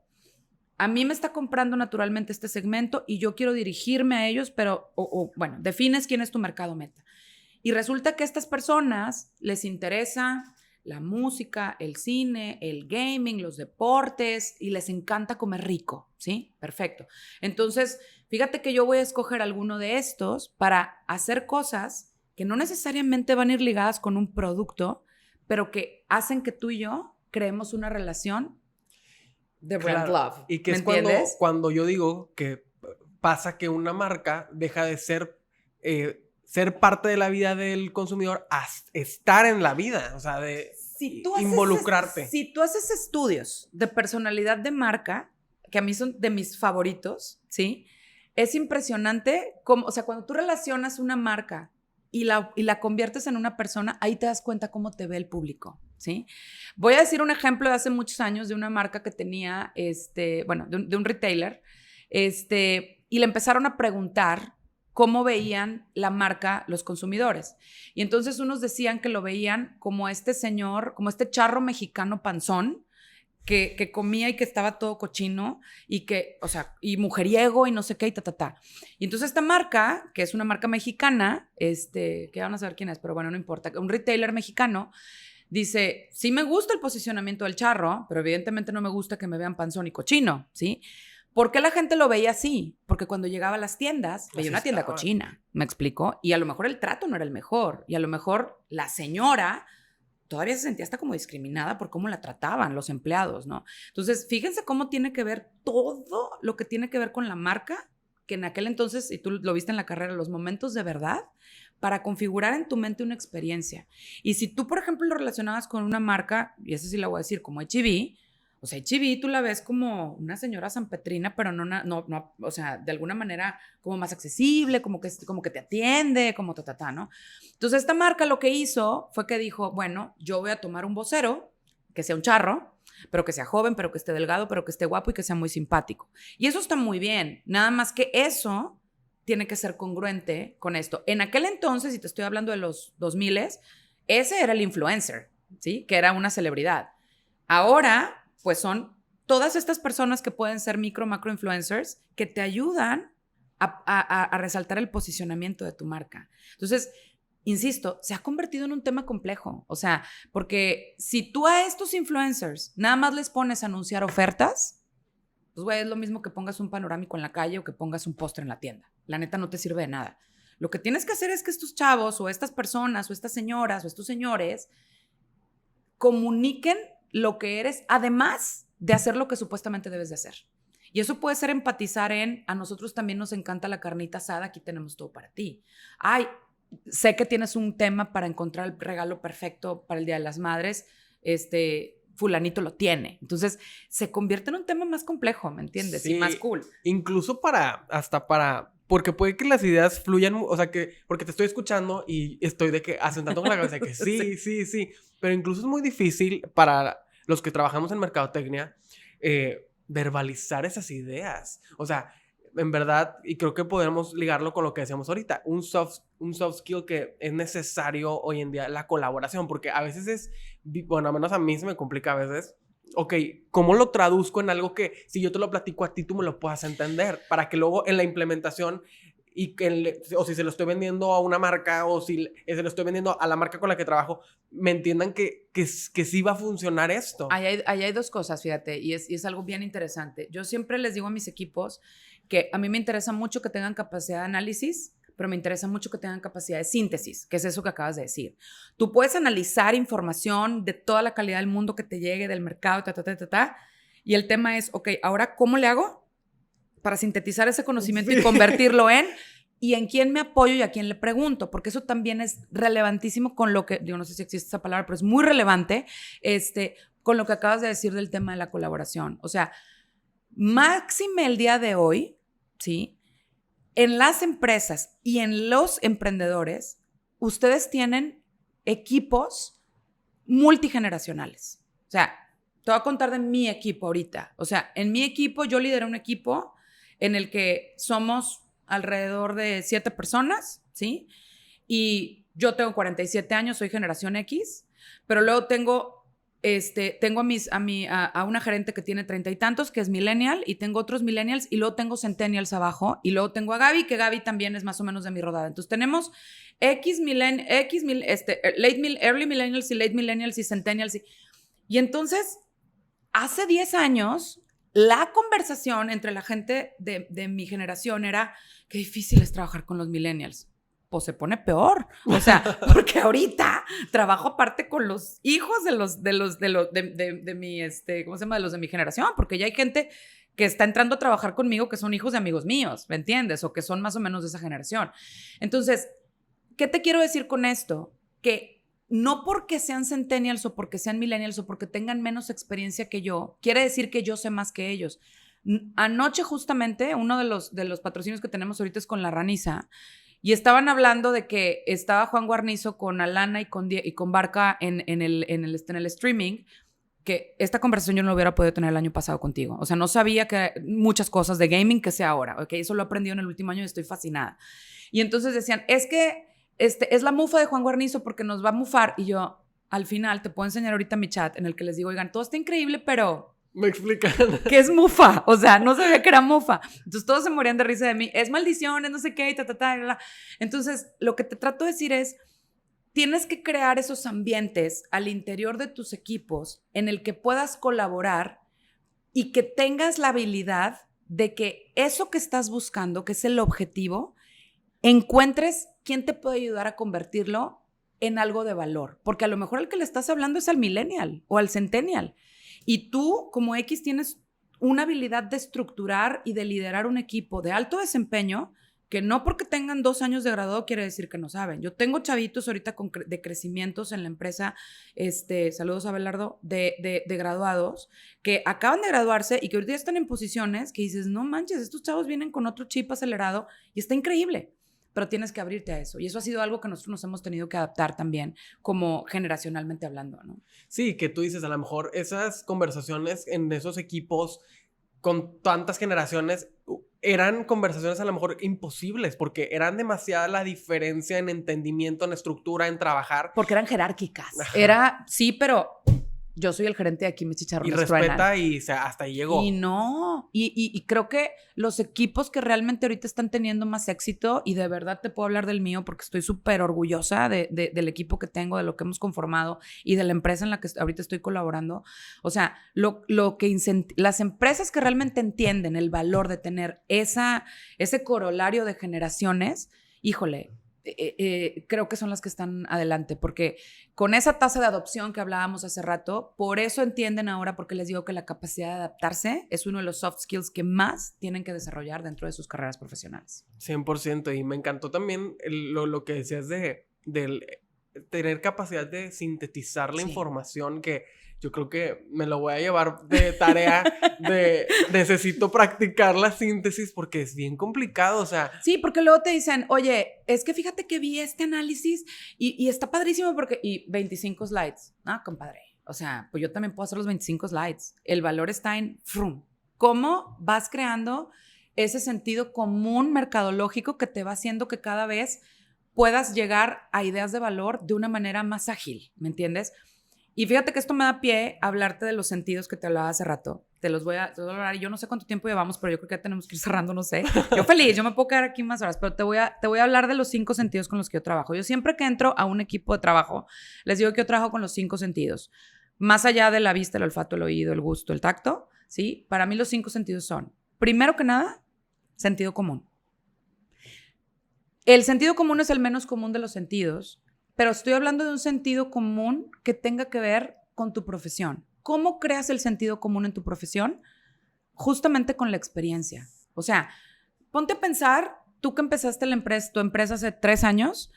a mí me está comprando naturalmente este segmento y yo quiero dirigirme a ellos, pero, bueno, defines quién es tu mercado meta. Y resulta que a estas personas les interesa la música, el cine, el gaming, los deportes y les encanta comer rico, ¿sí? Perfecto. Entonces, fíjate que yo voy a escoger alguno de estos para hacer cosas que no necesariamente van a ir ligadas con un producto, pero que hacen que tú y yo creemos una relación de brand love. Y que es cuando yo digo que pasa que una marca deja de ser parte de la vida del consumidor a estar en la vida, o sea, de involucrarte. Si tú haces estudios de personalidad de marca, que a mí son de mis favoritos, ¿sí? Es impresionante cómo, o sea, cuando tú relacionas una marca y la conviertes en una persona, ahí te das cuenta cómo te ve el público, ¿sí? Voy a decir un ejemplo de hace muchos años de una marca que tenía, bueno, de un retailer, y le empezaron a preguntar cómo veían la marca los consumidores. Y entonces unos decían que lo veían como este señor, como este charro mexicano panzón, que comía y que estaba todo cochino y que, o sea, y mujeriego y no sé qué y Y entonces esta marca, que es una marca mexicana, que van a saber quién es, pero bueno, no importa, un retailer mexicano, dice, sí me gusta el posicionamiento del charro, pero evidentemente no me gusta que me vean panzón y cochino, ¿sí? ¿Por qué la gente lo veía así? Porque cuando llegaba a las tiendas, veía una tienda cochina, ¿me explico? Y a lo mejor el trato no era el mejor, y a lo mejor la señora todavía se sentía hasta como discriminada por cómo la trataban los empleados, ¿no? Entonces, fíjense cómo tiene que ver todo lo que tiene que ver con la marca, que en aquel entonces, y tú lo viste en la carrera, los momentos de verdad, para configurar en tu mente una experiencia. Y si tú, por ejemplo, lo relacionabas con una marca, y esa sí la voy a decir, como H-E-B, o sea, H-E-B tú la ves como una señora sanpetrina, pero no, o sea, de alguna manera como más accesible, como que te atiende, como ¿no? Entonces, esta marca lo que hizo fue que dijo, bueno, yo voy a tomar un vocero, que sea un charro, pero que sea joven, pero que esté delgado, pero que esté guapo y que sea muy simpático. Y eso está muy bien, nada más que eso tiene que ser congruente con esto. En aquel entonces, y te estoy hablando de los 2000, ese era el influencer, ¿sí? Que era una celebridad. Ahora pues son todas estas personas que pueden ser micro, macro influencers que te ayudan a resaltar el posicionamiento de tu marca. Entonces, insisto, se ha convertido en un tema complejo. O sea, porque si tú a estos influencers nada más les pones a anunciar ofertas, pues güey, es lo mismo que pongas un panorámico en la calle o que pongas un póster en la tienda. La neta no te sirve de nada. Lo que tienes que hacer es que estos chavos o estas personas o estas señoras o estos señores comuniquen lo que eres, además de hacer lo que supuestamente debes de hacer. Y eso puede ser empatizar a nosotros también nos encanta la carnita asada, aquí tenemos todo para ti. Ay, sé que tienes un tema para encontrar el regalo perfecto para el Día de las Madres, fulanito lo tiene. Entonces, se convierte en un tema más complejo, ¿me entiendes? Sí, y más cool. Incluso porque puede que las ideas fluyan, o sea, porque te estoy escuchando y estoy asentando con la cabeza que sí. Pero incluso es muy difícil para los que trabajamos en mercadotecnia verbalizar esas ideas. O sea, en verdad, y creo que podemos ligarlo con lo que decíamos ahorita, un soft skill que es necesario hoy en día, la colaboración, porque a veces bueno, al menos a mí se me complica a veces ok, ¿cómo lo traduzco en algo que si yo te lo platico a ti, tú me lo puedas entender? Para que luego en la implementación y o si se lo estoy vendiendo a una marca o si se lo estoy vendiendo a la marca con la que trabajo, me entiendan que sí va a funcionar esto. Ahí hay dos cosas, fíjate, y es algo bien interesante. Yo siempre les digo a mis equipos que a mí me interesa mucho que tengan capacidad de análisis, pero me interesa mucho que tengan capacidad de síntesis, que es eso que acabas de decir. Tú puedes analizar información de toda la calidad del mundo que te llegue, del mercado, y el tema es, ok, ahora, ¿cómo le hago para sintetizar ese conocimiento y convertirlo y en quién me apoyo y a quién le pregunto? Porque eso también es relevantísimo con lo que, yo no sé si existe esa palabra, pero es muy relevante, con lo que acabas de decir del tema de la colaboración. O sea, máxime el día de hoy, ¿sí? En las empresas y en los emprendedores, ustedes tienen equipos multigeneracionales. O sea, te voy a contar de mi equipo ahorita. O sea, en mi equipo yo lidero un equipo en el que somos alrededor de 7 personas, ¿sí? Y yo tengo 47 años, soy generación X, pero luego tengo a una gerente que tiene 30 y tantos, que es millennial, y tengo otros millennials, y luego tengo centennials abajo, y luego tengo a Gaby, que Gaby también es más o menos de mi rodada. Entonces tenemos early millennials y late millennials y centennials. Y entonces, hace 10 años, la conversación entre la gente de mi generación era, qué difícil es trabajar con los millennials. Pues se pone peor. O sea, porque ahorita trabajo aparte con los hijos de mi, ¿cómo se llama? De los de mi generación, porque ya hay gente que está entrando a trabajar conmigo que son hijos de amigos míos, ¿me entiendes? O que son más o menos de esa generación. Entonces, ¿qué te quiero decir con esto? Que no porque sean centennials o porque sean millennials o porque tengan menos experiencia que yo, quiere decir que yo sé más que ellos. Anoche justamente, uno de los patrocinios que tenemos ahorita es con La Raniza, y estaban hablando de que estaba Juan Guarnizo con Alana y con Barca en el streaming, que esta conversación yo no lo hubiera podido tener el año pasado contigo. O sea, no sabía que muchas cosas de gaming que sé ahora, ¿ok? Eso lo he aprendido en el último año y estoy fascinada. Y entonces decían, es que es la mufa de Juan Guarnizo porque nos va a mufar. Y yo, al final, te puedo enseñar ahorita mi chat en el que les digo, oigan, todo está increíble, pero... Me explican. ¿Qué es mufa? O sea, no sabía que era mufa. Entonces todos se morían de risa de mí. Es maldición, es no sé qué, y bla. Entonces, lo que te trato de decir es, tienes que crear esos ambientes al interior de tus equipos en el que puedas colaborar y que tengas la habilidad de que eso que estás buscando, que es el objetivo, encuentres quién te puede ayudar a convertirlo en algo de valor. Porque a lo mejor el que le estás hablando es al millennial o al centennial. Y tú, como X, tienes una habilidad de estructurar y de liderar un equipo de alto desempeño que no porque tengan 2 años de graduado quiere decir que no saben. Yo tengo chavitos ahorita de crecimientos en la empresa, saludos a Belardo, de graduados que acaban de graduarse y que ahorita ya están en posiciones que dices, no manches, estos chavos vienen con otro chip acelerado y está increíble. Pero tienes que abrirte a eso. Y eso ha sido algo que nosotros nos hemos tenido que adaptar también, como generacionalmente hablando, ¿no? Sí, que tú dices, a lo mejor esas conversaciones en esos equipos con tantas generaciones eran conversaciones a lo mejor imposibles porque eran demasiada la diferencia en entendimiento, en estructura, en trabajar. Porque eran jerárquicas. Era, sí, pero... Yo soy el gerente de aquí, mis chicharrones y respeta truenan. Y hasta ahí llegó. Y no, y creo que los equipos que realmente ahorita están teniendo más éxito, y de verdad te puedo hablar del mío porque estoy súper orgullosa del equipo que tengo, de lo que hemos conformado y de la empresa en la que ahorita estoy colaborando. O sea, las empresas que realmente entienden el valor de tener ese corolario de generaciones, híjole, creo que son las que están adelante, porque con esa tasa de adopción que hablábamos hace rato, por eso entienden ahora, porque les digo que la capacidad de adaptarse es uno de los soft skills que más tienen que desarrollar dentro de sus carreras profesionales. 100%, y me encantó también lo que decías de tener capacidad de sintetizar la información, que yo creo que me lo voy a llevar de tarea necesito practicar la síntesis porque es bien complicado, o sea. Sí, porque luego te dicen, oye, es que fíjate que vi este análisis y está padrísimo porque... Y 25 slides, ¿no, compadre? O sea, pues yo también puedo hacer los 25 slides. El valor está en cómo vas creando ese sentido común mercadológico que te va haciendo que cada vez puedas llegar a ideas de valor de una manera más ágil, ¿me entiendes? Y fíjate que esto me da pie a hablarte de los sentidos que te hablaba hace rato. Te voy a hablar. Yo no sé cuánto tiempo llevamos, pero yo creo que ya tenemos que ir cerrando, no sé. Yo feliz, yo me puedo quedar aquí más horas, pero te voy a hablar de los 5 sentidos con los que yo trabajo. Yo siempre que entro a un equipo de trabajo, les digo que yo trabajo con los 5 sentidos. Más allá de la vista, el olfato, el oído, el gusto, el tacto, ¿sí? Para mí los 5 sentidos son, primero que nada, sentido común. El sentido común es el menos común de los sentidos, pero estoy hablando de un sentido común que tenga que ver con tu profesión. ¿Cómo creas el sentido común en tu profesión? Justamente con la experiencia. O sea, ponte a pensar, tú que empezaste tu empresa hace 3 años,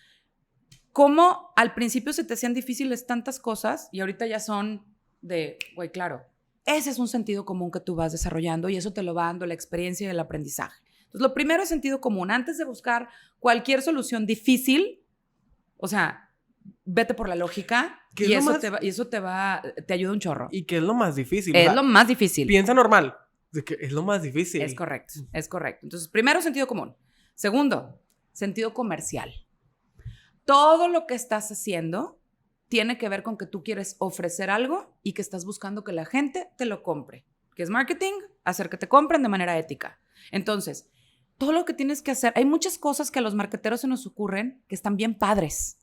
cómo al principio se te hacían difíciles tantas cosas y ahorita ya son de, güey, claro, ese es un sentido común que tú vas desarrollando y eso te lo va dando la experiencia y el aprendizaje. Entonces, lo primero es sentido común. Antes de buscar cualquier solución difícil, o sea, vete por la lógica y eso te ayuda un chorro. ¿Y qué es lo más difícil? Es lo más difícil. Piensa normal. De que es lo más difícil. Es correcto, es correcto. Entonces, primero, sentido común. Segundo, sentido comercial. Todo lo que estás haciendo tiene que ver con que tú quieres ofrecer algo y que estás buscando que la gente te lo compre. ¿Qué es marketing? Hacer que te compren de manera ética. Entonces, todo lo que tienes que hacer, hay muchas cosas que a los marketeros se nos ocurren que están bien padres.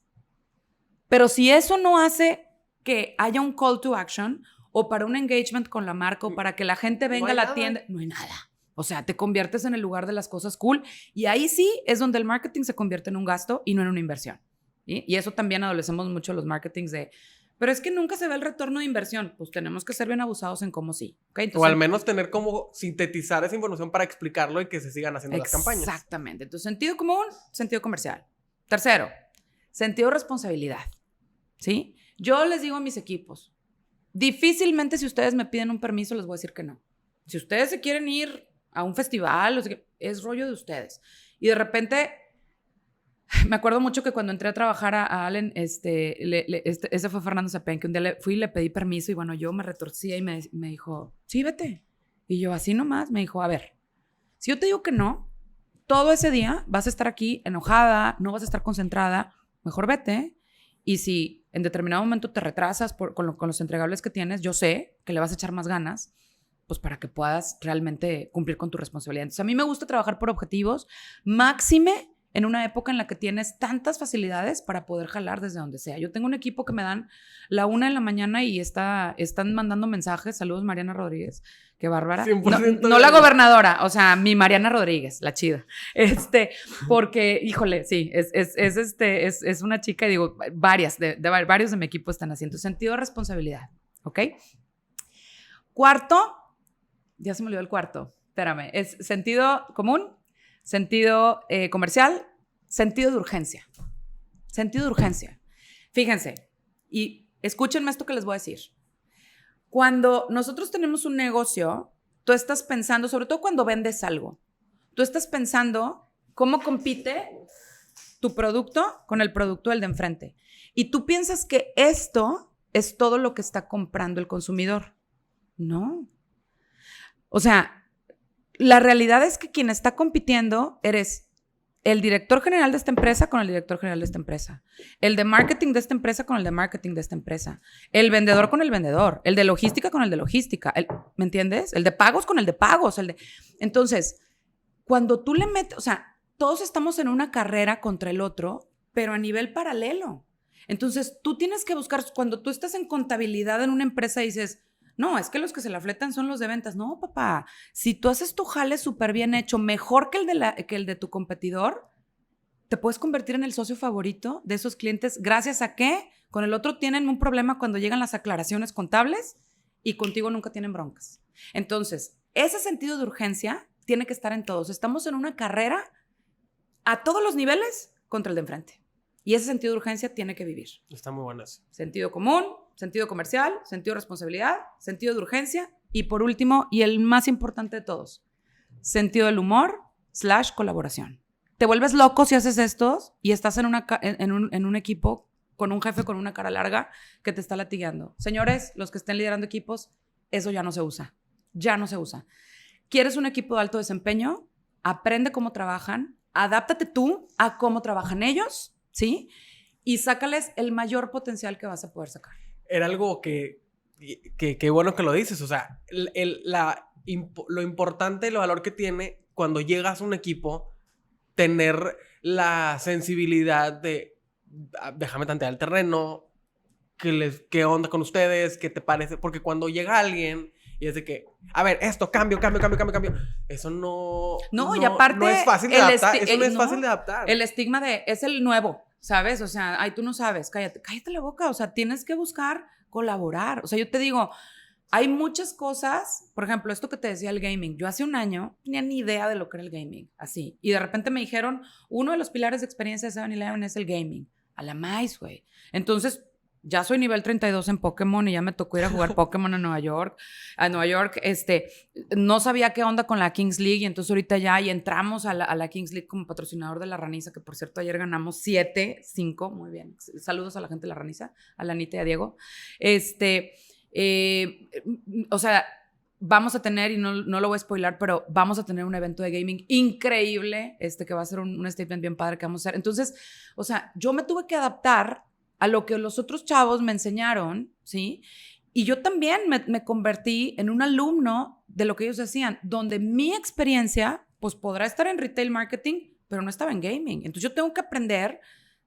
Pero si eso no hace que haya un call to action o para un engagement con la marca o para que la gente venga a la tienda, no hay nada. O sea, te conviertes en el lugar de las cosas cool y ahí sí es donde el marketing se convierte en un gasto y no en una inversión. ¿Sí? Y eso también adolecemos mucho los marketings de, pero es que nunca se ve el retorno de inversión. Pues tenemos que ser bien abusados en cómo sí. ¿Okay? Entonces, o al menos tener como sintetizar esa información para explicarlo y que se sigan haciendo las campañas. Exactamente. Entonces, sentido común, sentido comercial. Tercero, sentido de responsabilidad. ¿Sí? Yo les digo a mis equipos, difícilmente si ustedes me piden un permiso les voy a decir que no. Si ustedes se quieren ir a un festival, es rollo de ustedes. Y de repente, me acuerdo mucho que cuando entré a trabajar a Allen, ese fue Fernando Cepén, que un día fui y le pedí permiso y bueno, yo me retorcía y me dijo, sí, vete. Y yo así nomás, me dijo, a ver, si yo te digo que no, todo ese día vas a estar aquí enojada, no vas a estar concentrada, mejor vete. Y si en determinado momento te retrasas con los entregables que tienes, yo sé que le vas a echar más ganas, pues para que puedas realmente cumplir con tu responsabilidad. Entonces, a mí me gusta trabajar por objetivos, máxime en una época en la que tienes tantas facilidades para poder jalar desde donde sea. Yo tengo un equipo que me dan la 1 de la mañana y están mandando mensajes. Saludos, Mariana Rodríguez. Qué bárbara. No la gobernadora, o sea, mi Mariana Rodríguez, la chida. Porque, híjole, sí, es una chica y digo, varios de mi equipo están haciendo sentido de responsabilidad, ¿ok? Cuarto, ya se me olvidó el cuarto, espérame, es sentido común, sentido comercial, sentido de urgencia. Sentido de urgencia. Fíjense, y escúchenme esto que les voy a decir. Cuando nosotros tenemos un negocio, tú estás pensando, sobre todo cuando vendes algo, tú estás pensando cómo compite tu producto con el producto del de enfrente. Y tú piensas que esto es todo lo que está comprando el consumidor. No. O sea, la realidad es que quien está compitiendo eres el director general de esta empresa con el director general de esta empresa, el de marketing de esta empresa con el de marketing de esta empresa, el vendedor con el vendedor, el de logística con el de logística, ¿me entiendes? El de pagos con el de pagos. Entonces, cuando tú le metes, o sea, todos estamos en una carrera contra el otro, pero a nivel paralelo. Entonces, tú tienes que buscar, cuando tú estás en contabilidad en una empresa y dices, no, es que los que se la fletan son los de ventas. No, papá, si tú haces tu jale súper bien hecho, mejor que el de tu competidor, te puedes convertir en el socio favorito de esos clientes gracias a que con el otro tienen un problema cuando llegan las aclaraciones contables y contigo nunca tienen broncas. Entonces, ese sentido de urgencia tiene que estar en todos. Estamos en una carrera a todos los niveles contra el de enfrente. Y ese sentido de urgencia tiene que vivir. Está muy bueno eso. Sentido común, sentido comercial, sentido de responsabilidad, sentido de urgencia y por último, y el más importante de todos, sentido del humor / colaboración. Te vuelves loco si haces estos y estás en un equipo con un jefe con una cara larga que te está latigando. Señores, los que estén liderando equipos, eso ya no se usa. Ya no se usa. ¿Quieres un equipo de alto desempeño? Aprende cómo trabajan, adáptate tú a cómo trabajan ellos, ¿sí? Y sácales el mayor potencial que vas a poder sacar. era algo que bueno que lo dices. O sea, lo importante, el valor que tiene cuando llegas a un equipo, tener la sensibilidad de déjame tantear el terreno, qué onda con ustedes, qué te parece, porque cuando llega alguien y es de que, a ver, esto, cambio, eso no y aparte no es fácil de adaptar, eso no es fácil de adaptar. El estigma es el nuevo, ¿sabes? O sea, ay, tú no sabes, cállate la boca, o sea, tienes que buscar colaborar. O sea, yo te digo, hay muchas cosas, por ejemplo, esto que te decía el gaming. Yo hace un año no tenía ni idea de lo que era el gaming, así. Y de repente me dijeron, uno de los pilares de experiencia de 7-Eleven es el gaming. A la más, güey. Entonces, ya soy nivel 32 en Pokémon y ya me tocó ir a jugar Pokémon a Nueva York. No sabía qué onda con la Kings League y entonces ahorita ya y entramos a la Kings League como patrocinador de la Raniza, que por cierto ayer ganamos 7-5, muy bien. Saludos a la gente de la Raniza, a la Anita y a Diego. O sea, vamos a tener, y no lo voy a spoilar, pero vamos a tener un evento de gaming increíble, que va a ser un statement bien padre que vamos a hacer. Entonces, o sea, yo me tuve que adaptar a lo que los otros chavos me enseñaron, ¿sí? Y yo también me convertí en un alumno de lo que ellos hacían, donde mi experiencia, pues podrá estar en retail marketing, pero no estaba en gaming. Entonces yo tengo que aprender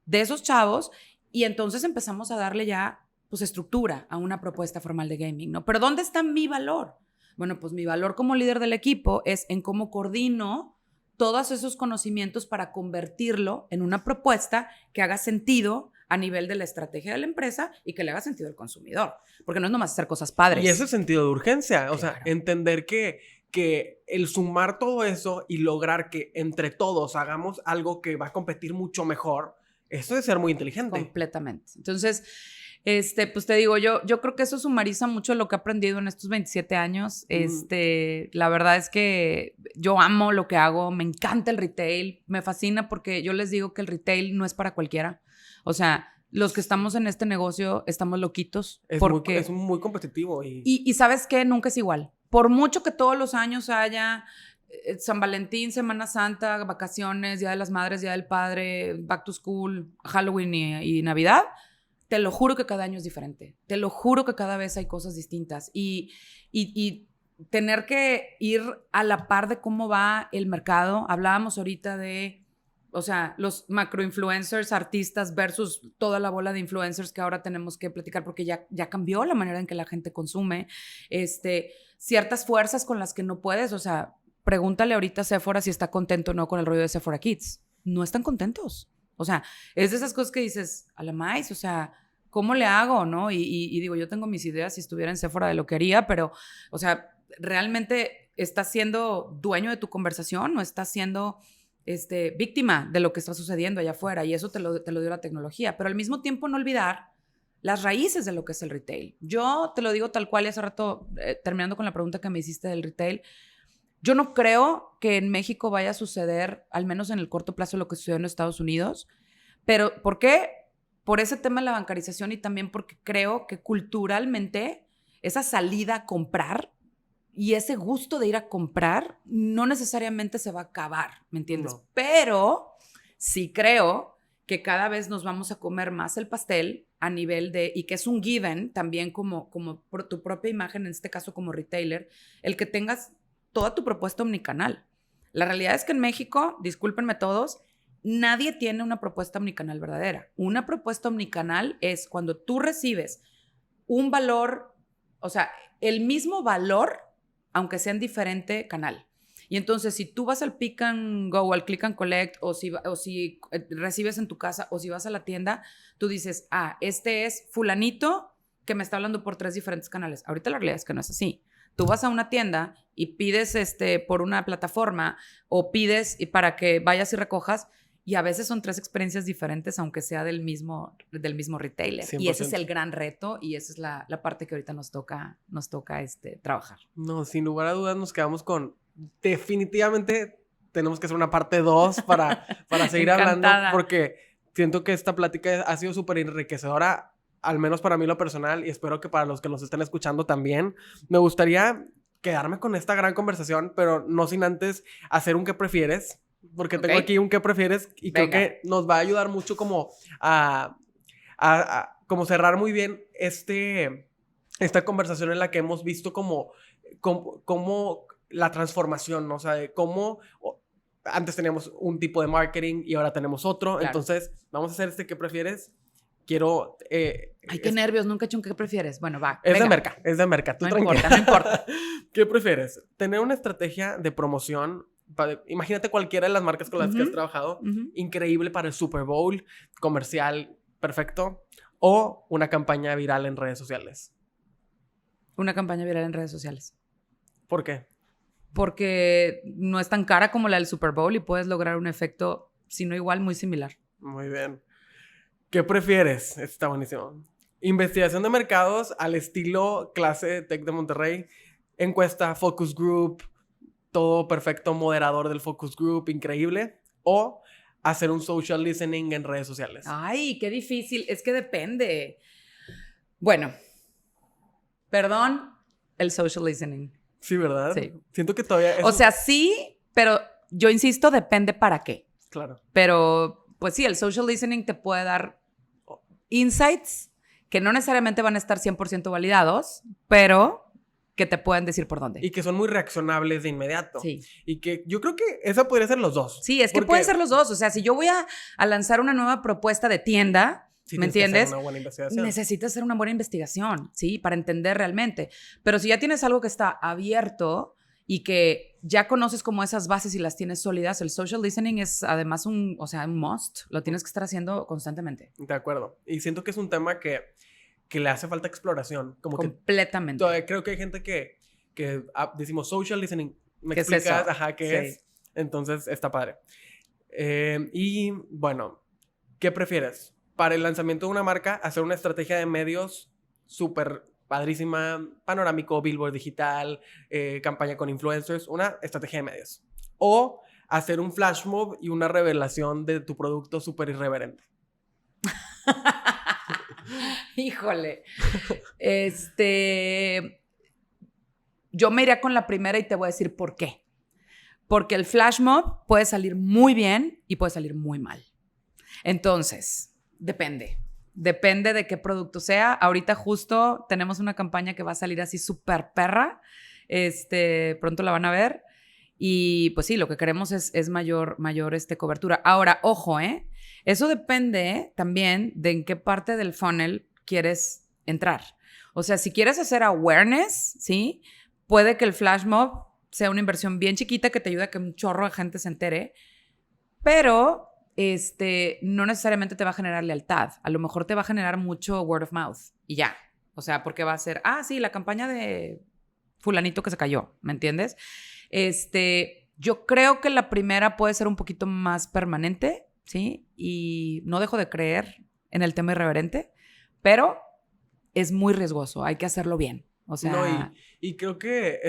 de esos chavos y entonces empezamos a darle ya pues estructura a una propuesta formal de gaming, ¿no? Pero ¿dónde está mi valor? Bueno, pues mi valor como líder del equipo es en cómo coordino todos esos conocimientos para convertirlo en una propuesta que haga sentido a nivel de la estrategia de la empresa y que le haga sentido al consumidor. Porque no es nomás hacer cosas padres. Y ese sentido de urgencia, o sea, entender que el sumar todo eso y lograr que entre todos hagamos algo que va a competir mucho mejor, eso es ser muy inteligente. Completamente. Entonces, pues te digo, yo creo que eso sumariza mucho lo que he aprendido en estos 27 años. La verdad es que yo amo lo que hago, me encanta el retail, me fascina porque yo les digo que el retail no es para cualquiera. O sea, los que estamos en este negocio estamos loquitos. Es muy competitivo. Y ¿sabes qué? Nunca es igual. Por mucho que todos los años haya San Valentín, Semana Santa, vacaciones, Día de las Madres, Día del Padre, Back to School, Halloween y Navidad, te lo juro que cada año es diferente. Te lo juro que cada vez hay cosas distintas. Y tener que ir a la par de cómo va el mercado. Hablábamos ahorita de, o sea, los macroinfluencers, artistas versus toda la bola de influencers que ahora tenemos que platicar porque ya cambió la manera en que la gente consume. Ciertas fuerzas con las que no puedes, o sea, pregúntale ahorita a Sephora si está contento o no con el rollo de Sephora Kids. No están contentos. O sea, es de esas cosas que dices, a la maíz, o sea, ¿cómo le hago, no? Y digo, yo tengo mis ideas si estuviera en Sephora de lo que haría, pero, o sea, ¿realmente estás siendo dueño de tu conversación o estás siendo víctima de lo que está sucediendo allá afuera? Y eso te lo dio la tecnología. Pero al mismo tiempo no olvidar las raíces de lo que es el retail. Yo te lo digo tal cual y hace rato, terminando con la pregunta que me hiciste del retail, yo no creo que en México vaya a suceder, al menos en el corto plazo, lo que sucedió en Estados Unidos. Pero, ¿por qué? Por ese tema de la bancarización y también porque creo que culturalmente esa salida a comprar y ese gusto de ir a comprar no necesariamente se va a acabar, ¿me entiendes? No. Pero sí creo que cada vez nos vamos a comer más el pastel a nivel de, y que es un given también como por tu propia imagen, en este caso como retailer, el que tengas toda tu propuesta omnicanal. La realidad es que en México, discúlpenme todos, nadie tiene una propuesta omnicanal verdadera. Una propuesta omnicanal es cuando tú recibes un valor, o sea, el mismo valor, aunque sea en diferente canal. Y entonces, si tú vas al Pick and Go, al Click and Collect, o si recibes en tu casa, o si vas a la tienda, tú dices, este es fulanito que me está hablando por 3 diferentes canales. Ahorita la realidad es que no es así. Tú vas a una tienda y pides por una plataforma o pides para que vayas y recojas y a veces son 3 experiencias diferentes aunque sea del mismo retailer. 100%. Y ese es el gran reto y esa es la parte que ahorita nos toca trabajar. No, sin lugar a dudas nos quedamos con definitivamente tenemos que hacer una parte 2 para seguir hablando porque siento que esta plática ha sido súper enriquecedora. Al menos para mí lo personal, y espero que para los que nos estén escuchando también. Me gustaría quedarme con esta gran conversación, pero no sin antes hacer un qué prefieres, porque tengo aquí un qué prefieres y creo que nos va a ayudar mucho como a como cerrar muy bien esta conversación en la que hemos visto como la transformación, ¿no? O sea, de cómo antes teníamos un tipo de marketing y ahora tenemos otro. Claro. Entonces, vamos a hacer ¿qué prefieres? Quiero... Ay, qué nervios, nunca he hecho un ¿qué prefieres? Bueno, va. Es venga. de merca. Tú No tranquila. importa, no importa. ¿Qué prefieres? ¿Tener una estrategia de promoción? Imagínate cualquiera de las marcas con las que has trabajado. Increíble para el Super Bowl, comercial perfecto. O una campaña viral en redes sociales. Una campaña viral en redes sociales. ¿Por qué? Porque no es tan cara como la del Super Bowl y puedes lograr un efecto, si no igual, muy similar. Muy bien. ¿Qué prefieres? Está buenísimo. Investigación de mercados al estilo clase Tec de Monterrey. Encuesta, focus group, todo perfecto, moderador del focus group, increíble. O hacer un social listening en redes sociales. Ay, qué difícil. Es que depende. Bueno, perdón, el social listening. Sí, ¿verdad? Sí. Siento que todavía... O sea, sí, pero yo insisto, depende para qué. Claro. Pero, pues sí, el social listening te puede dar insights que no necesariamente van a estar 100% validados, pero que te pueden decir por dónde. Y que son muy reaccionables de inmediato. Sí. Y que yo creo que esa podría ser los dos. Sí, es que pueden ser los dos. O sea, si yo voy a lanzar una nueva propuesta de tienda... Sí, ¿me tienes que entiendes? hacer una buena investigación. Necesitas hacer una buena investigación, ¿sí? Para entender realmente. Pero si ya tienes algo que está abierto y que ya conoces como esas bases y las tienes sólidas, el social listening es además un must. Lo tienes que estar haciendo constantemente. De acuerdo. Y siento que es un tema que le hace falta exploración. Como completamente. Que todavía creo que hay gente que decimos social listening. ¿Me ¿Qué es explicas? eso? Ajá, ¿qué Sí. es? Entonces, está padre. Y bueno, ¿qué prefieres? Para el lanzamiento de una marca, hacer una estrategia de medios súper padrísima, panorámico, billboard digital, campaña con influencers, una estrategia de medios. O hacer un flash mob y una revelación de tu producto súper irreverente. Híjole. Yo me iría con la primera y te voy a decir por qué. Porque el flash mob puede salir muy bien y puede salir muy mal. Entonces... Depende de qué producto sea. Ahorita justo tenemos una campaña que va a salir así súper perra. Pronto la van a ver. Y pues sí, lo que queremos es mayor cobertura. Ahora, ojo, eso depende también de en qué parte del funnel quieres entrar. O sea, si quieres hacer awareness, ¿sí? Puede que el flash mob sea una inversión bien chiquita que te ayude a que un chorro de gente se entere. Pero... no necesariamente te va a generar lealtad. A lo mejor te va a generar mucho word of mouth y ya. O sea, porque va a ser, sí, la campaña de fulanito que se cayó, ¿me entiendes? Yo creo que la primera puede ser un poquito más permanente, ¿sí? Y no dejo de creer en el tema irreverente, pero es muy riesgoso, hay que hacerlo bien. O sea... No, y creo que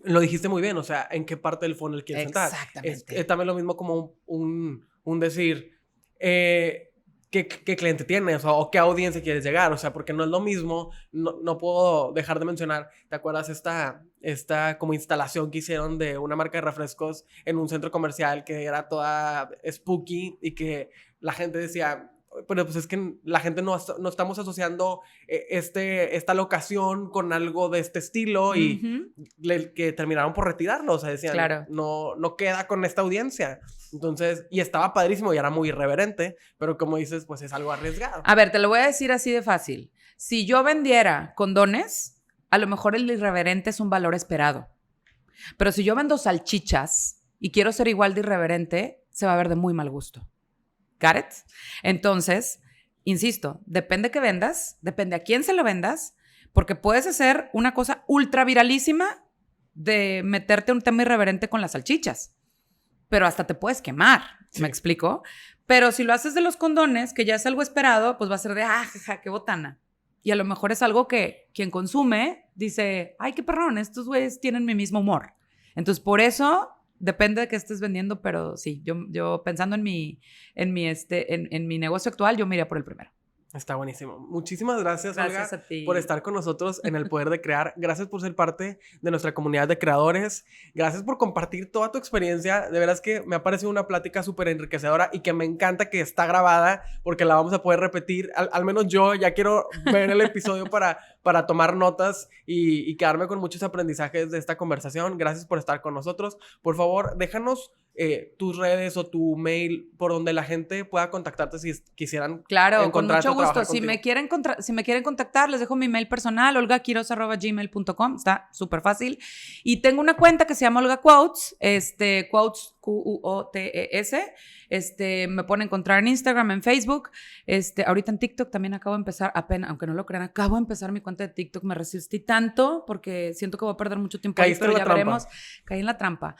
lo dijiste muy bien, o sea, ¿en qué parte del funnel quieres entrar? Exactamente. Es también lo mismo como un decir, ¿qué cliente tienes? O qué audiencia quieres llegar, o sea, porque no es lo mismo, no puedo dejar de mencionar, ¿te acuerdas esta como instalación que hicieron de una marca de refrescos en un centro comercial que era toda spooky y que la gente decía... Pero pues es que la gente no estamos asociando esta locación con algo de este estilo y que terminaron por retirarlo. O sea, decían, claro. no queda con esta audiencia. Entonces, y estaba padrísimo y era muy irreverente, pero como dices, pues es algo arriesgado. A ver, te lo voy a decir así de fácil. Si yo vendiera condones, a lo mejor el irreverente es un valor esperado. Pero si yo vendo salchichas y quiero ser igual de irreverente, se va a ver de muy mal gusto. ¿Got it? Entonces, insisto, depende qué vendas, depende a quién se lo vendas, porque puedes hacer una cosa ultra viralísima de meterte un tema irreverente con las salchichas, pero hasta te puedes quemar, sí. ¿Me explico? Pero si lo haces de los condones, que ya es algo esperado, pues va a ser de, jaja, qué botana. Y a lo mejor es algo que quien consume dice, ay, qué perrón, estos güeyes tienen mi mismo humor. Entonces, por eso... Depende de qué estés vendiendo, pero sí, yo pensando en mi negocio actual, yo me iría por el primero. Está buenísimo. Muchísimas gracias, Gracias Olga, a ti. por estar con nosotros en El Poder de Crear. Gracias por ser parte de nuestra comunidad de creadores. Gracias por compartir toda tu experiencia. De veras que me ha parecido una plática súper enriquecedora y que me encanta que está grabada porque la vamos a poder repetir. Al menos yo ya quiero ver el episodio para tomar notas y quedarme con muchos aprendizajes de esta conversación. Gracias por estar con nosotros. Por favor, déjanos tus redes o tu mail por donde la gente pueda contactarte si quisieran Claro, con encontrarte mucho o trabajar gusto. Si contigo. me quieren contactar, les dejo mi mail personal, olgaquiros@gmail.com. Está súper fácil. Y tengo una cuenta que se llama Olga Quotes, Quotes, Quotes. Me pueden encontrar en Instagram, en Facebook. Ahorita en TikTok también acabo de empezar, apenas, aunque no lo crean, acabo de empezar mi cuenta de TikTok. Me resistí tanto porque siento que voy a perder mucho tiempo ahí, pero ya veremos. Caí en la trampa.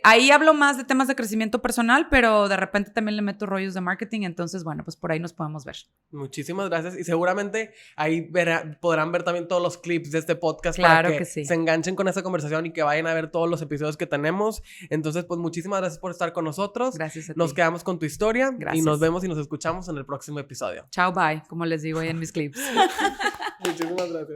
Ahí hablo más de temas de crecimiento personal, pero de repente también le meto rollos de marketing. Entonces, bueno, pues por ahí nos podemos ver. Muchísimas gracias. Y seguramente ahí podrán ver también todos los clips de este podcast Claro para que sí. se enganchen con esta conversación y que vayan a ver todos los episodios que tenemos. Entonces, pues muchísimas gracias por estar con nosotros. Gracias a ti. Nos quedamos con tu historia. Gracias. Y nos vemos y nos escuchamos en el próximo episodio. Chao, bye, como les digo ahí en mis clips. Muchísimas gracias.